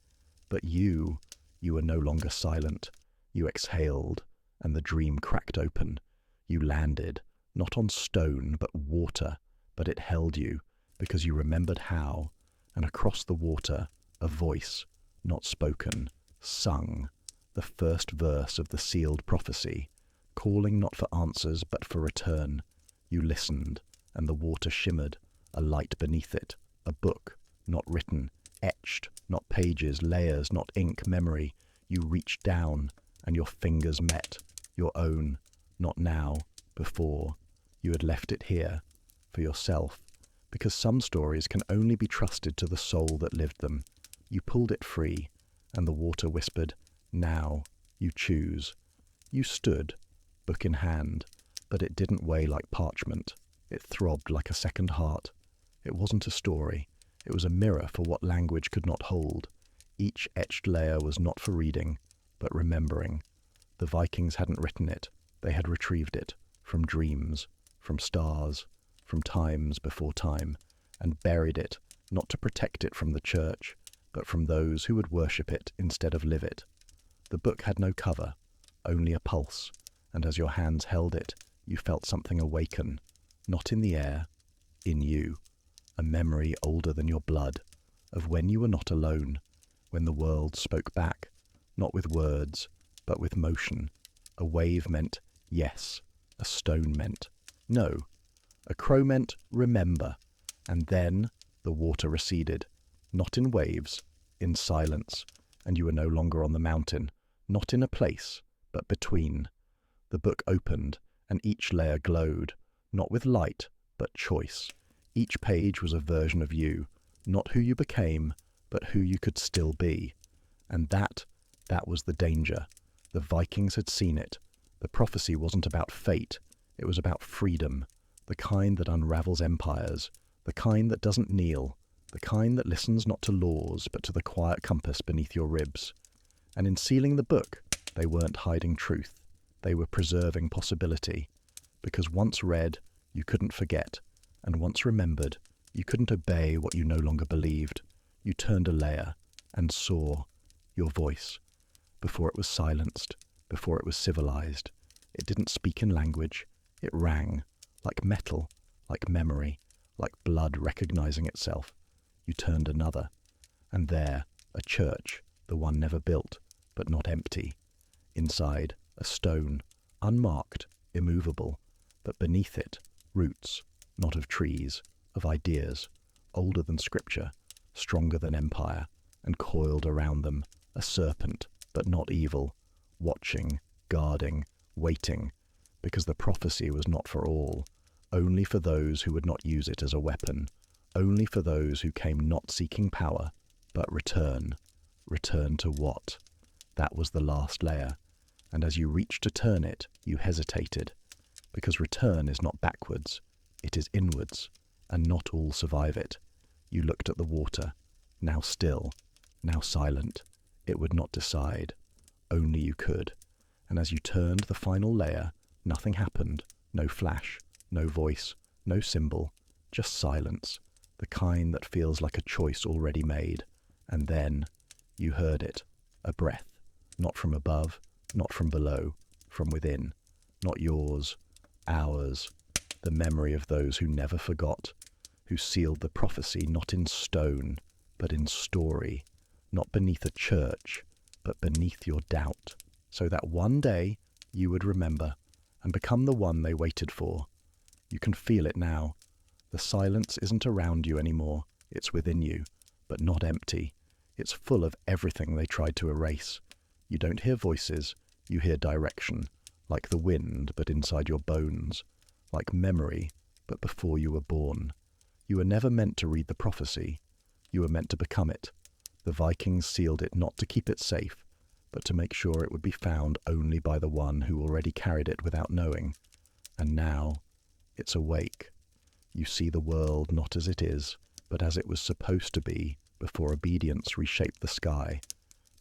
But you were no longer silent. You exhaled, and the dream cracked open. You landed, not on stone but water, but it held you, because you remembered how, and across the water, a voice, not spoken, sung, the first verse of the sealed prophecy, calling not for answers but for return. You listened, and the water shimmered, a light beneath it, a book, not written, etched, not pages, layers, not ink, memory. You reached down, and your fingers met, your own, not now, before. You had left it here, for yourself, because some stories can only be trusted to the soul that lived them. You pulled it free, and the water whispered, now, you choose. You stood, book in hand, but it didn't weigh like parchment. It throbbed like a second heart. It wasn't a story. It was a mirror for what language could not hold. Each etched layer was not for reading, but remembering. The Vikings hadn't written it. They had retrieved it, from dreams, from stars, from times before time, and buried it, not to protect it from the church, but from those who would worship it instead of live it. The book had no cover, only a pulse, and as your hands held it, you felt something awaken, not in the air, in you, a memory older than your blood, of when you were not alone, when the world spoke back, not with words, but with motion. A wave meant yes, a stone meant no, a crow meant remember, and then the water receded, not in waves, in silence, and you were no longer on the mountain, not in a place, but between. The book opened, and each layer glowed, not with light, but choice. Each page was a version of you, not who you became, but who you could still be. And that was the danger. The Vikings had seen it. The prophecy wasn't about fate, it was about freedom, the kind that unravels empires, the kind that doesn't kneel, the kind that listens not to laws, but to the quiet compass beneath your ribs. And in sealing the book, they weren't hiding truth. They were preserving possibility. Because once read, you couldn't forget, and once remembered, You couldn't obey what you no longer believed. You turned a layer and saw your voice. Before it was silenced, before it was civilized. It didn't speak in language. It rang, like metal, like memory, like blood recognizing itself. You turned another, and there, a church, the one never built, but not empty. Inside, a stone, unmarked, immovable, but beneath it, roots, not of trees, of ideas, older than scripture, stronger than empire, and coiled around them, a serpent, but not evil, watching, guarding, waiting, because the prophecy was not for all, only for those who would not use it as a weapon, only for those who came not seeking power, but return. Return to what? That was the last layer, and as you reached to turn it, you hesitated, because return is not backwards, it is inwards, and not all survive it. You looked at the water, now still, now silent. It would not decide. Only you could. And as you turned the final layer, nothing happened. No flash, no voice, no symbol, just silence, the kind that feels like a choice already made. And then you heard it, a breath, not from above, not from below, from within. Not yours, ours, the memory of those who never forgot, who sealed the prophecy not in stone, but in story, not beneath a church, but beneath your doubt, so that one day you would remember and become the one they waited for. You can feel it now. The silence isn't around you anymore, it's within you, but not empty. It's full of everything they tried to erase. You don't hear voices, you hear direction, like the wind, but inside your bones, like memory, but before you were born. You were never meant to read the prophecy, you were meant to become it. The Vikings sealed it not to keep it safe, but to make sure it would be found only by the one who already carried it without knowing. And now, it's awake. You see the world not as it is, but as it was supposed to be before obedience reshaped the sky,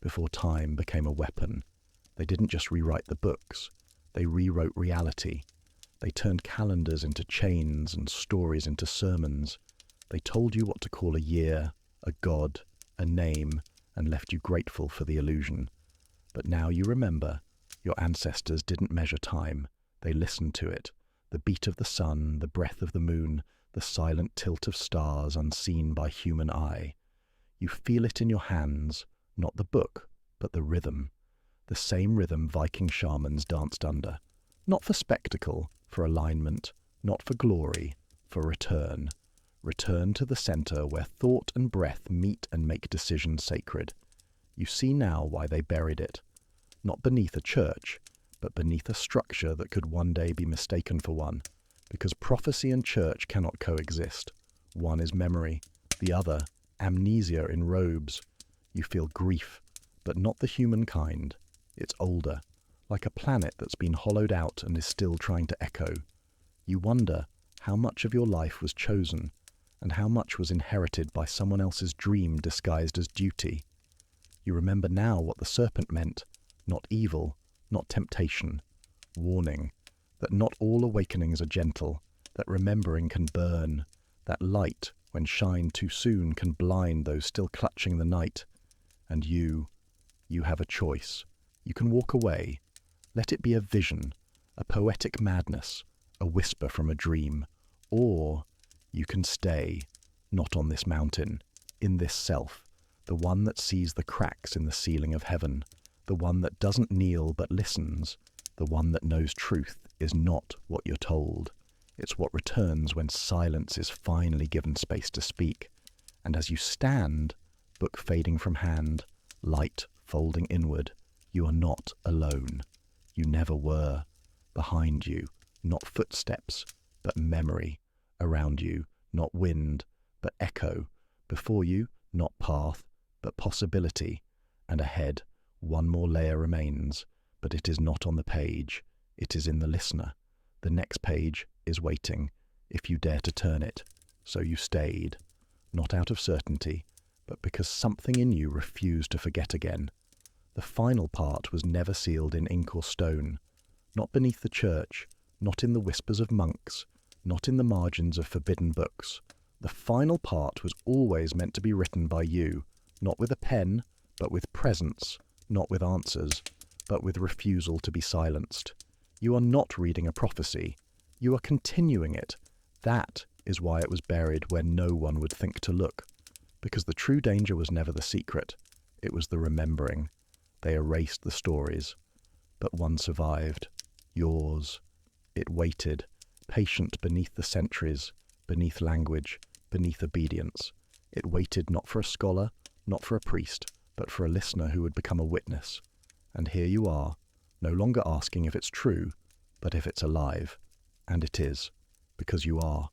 before time became a weapon. They didn't just rewrite the books, they rewrote reality. They turned calendars into chains and stories into sermons. They told you what to call a year, a god, a name, and left you grateful for the illusion. But now you remember, your ancestors didn't measure time, they listened to it, the beat of the sun, the breath of the moon, the silent tilt of stars unseen by human eye. You feel it in your hands, not the book, but the rhythm. The same rhythm Viking shamans danced under. Not for spectacle, for alignment, not for glory, for return. Return to the center where thought and breath meet and make decisions sacred. You see now why they buried it. Not beneath a church, but beneath a structure that could one day be mistaken for one. Because prophecy and church cannot coexist. One is memory, the other, amnesia in robes. You feel grief, but not the human kind. It's older, like a planet that's been hollowed out and is still trying to echo. You wonder how much of your life was chosen, and how much was inherited by someone else's dream disguised as duty. You remember now what the serpent meant, not evil, not temptation, warning, that not all awakenings are gentle, that remembering can burn, that light, when shined too soon, can blind those still clutching the night. And you have a choice. You can walk away. Let it be a vision, a poetic madness, a whisper from a dream. Or you can stay, not on this mountain, in this self, the one that sees the cracks in the ceiling of heaven, the one that doesn't kneel but listens, the one that knows truth is not what you're told. It's what returns when silence is finally given space to speak. And as you stand, book fading from hand, light folding inward, you are not alone. You never were. Behind you, not footsteps, but memory. Around you, not wind, but echo. Before you, not path, but possibility. And ahead, one more layer remains, but it is not on the page. It is in the listener. The next page is waiting, if you dare to turn it. So you stayed, not out of certainty, but because something in you refused to forget again. The final part was never sealed in ink or stone, not beneath the church, not in the whispers of monks, not in the margins of forbidden books. The final part was always meant to be written by you, not with a pen, but with presence, not with answers, but with refusal to be silenced. You are not reading a prophecy. You are continuing it. That is why it was buried where no one would think to look. Because the true danger was never the secret. It was the remembering. They erased the stories. But one survived. Yours. It waited, patient beneath the centuries, beneath language, beneath obedience. It waited not for a scholar, not for a priest, but for a listener who would become a witness. And here you are, no longer asking if it's true, but if it's alive. And it is, because you are.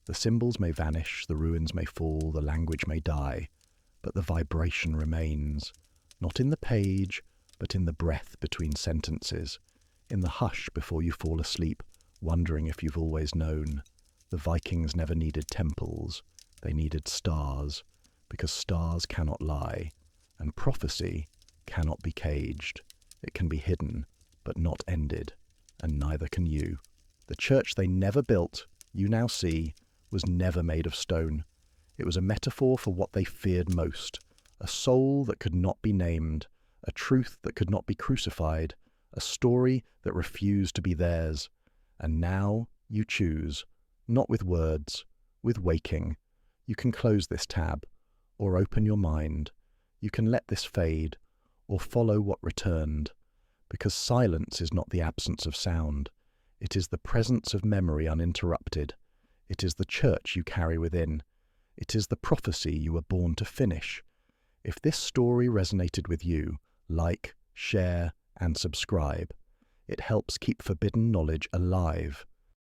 The symbols may vanish, the ruins may fall, the language may die, but the vibration remains, not in the page, but in the breath between sentences, in the hush before you fall asleep, wondering if you've always known. The Vikings never needed temples, they needed stars, because stars cannot lie, and prophecy cannot be caged. It can be hidden, but not ended, and neither can you. The church they never built, you now see, was never made of stone. It was a metaphor for what they feared most, a soul that could not be named, a truth that could not be crucified, a story that refused to be theirs. And now you choose, not with words, with waking. You can close this tab, or open your mind. You can let this fade, or follow what returned. Because silence is not the absence of sound. It is the presence of memory uninterrupted. It is the church you carry within. It is the prophecy you were born to finish. If this story resonated with you, like, share, and subscribe. It helps keep forbidden knowledge alive.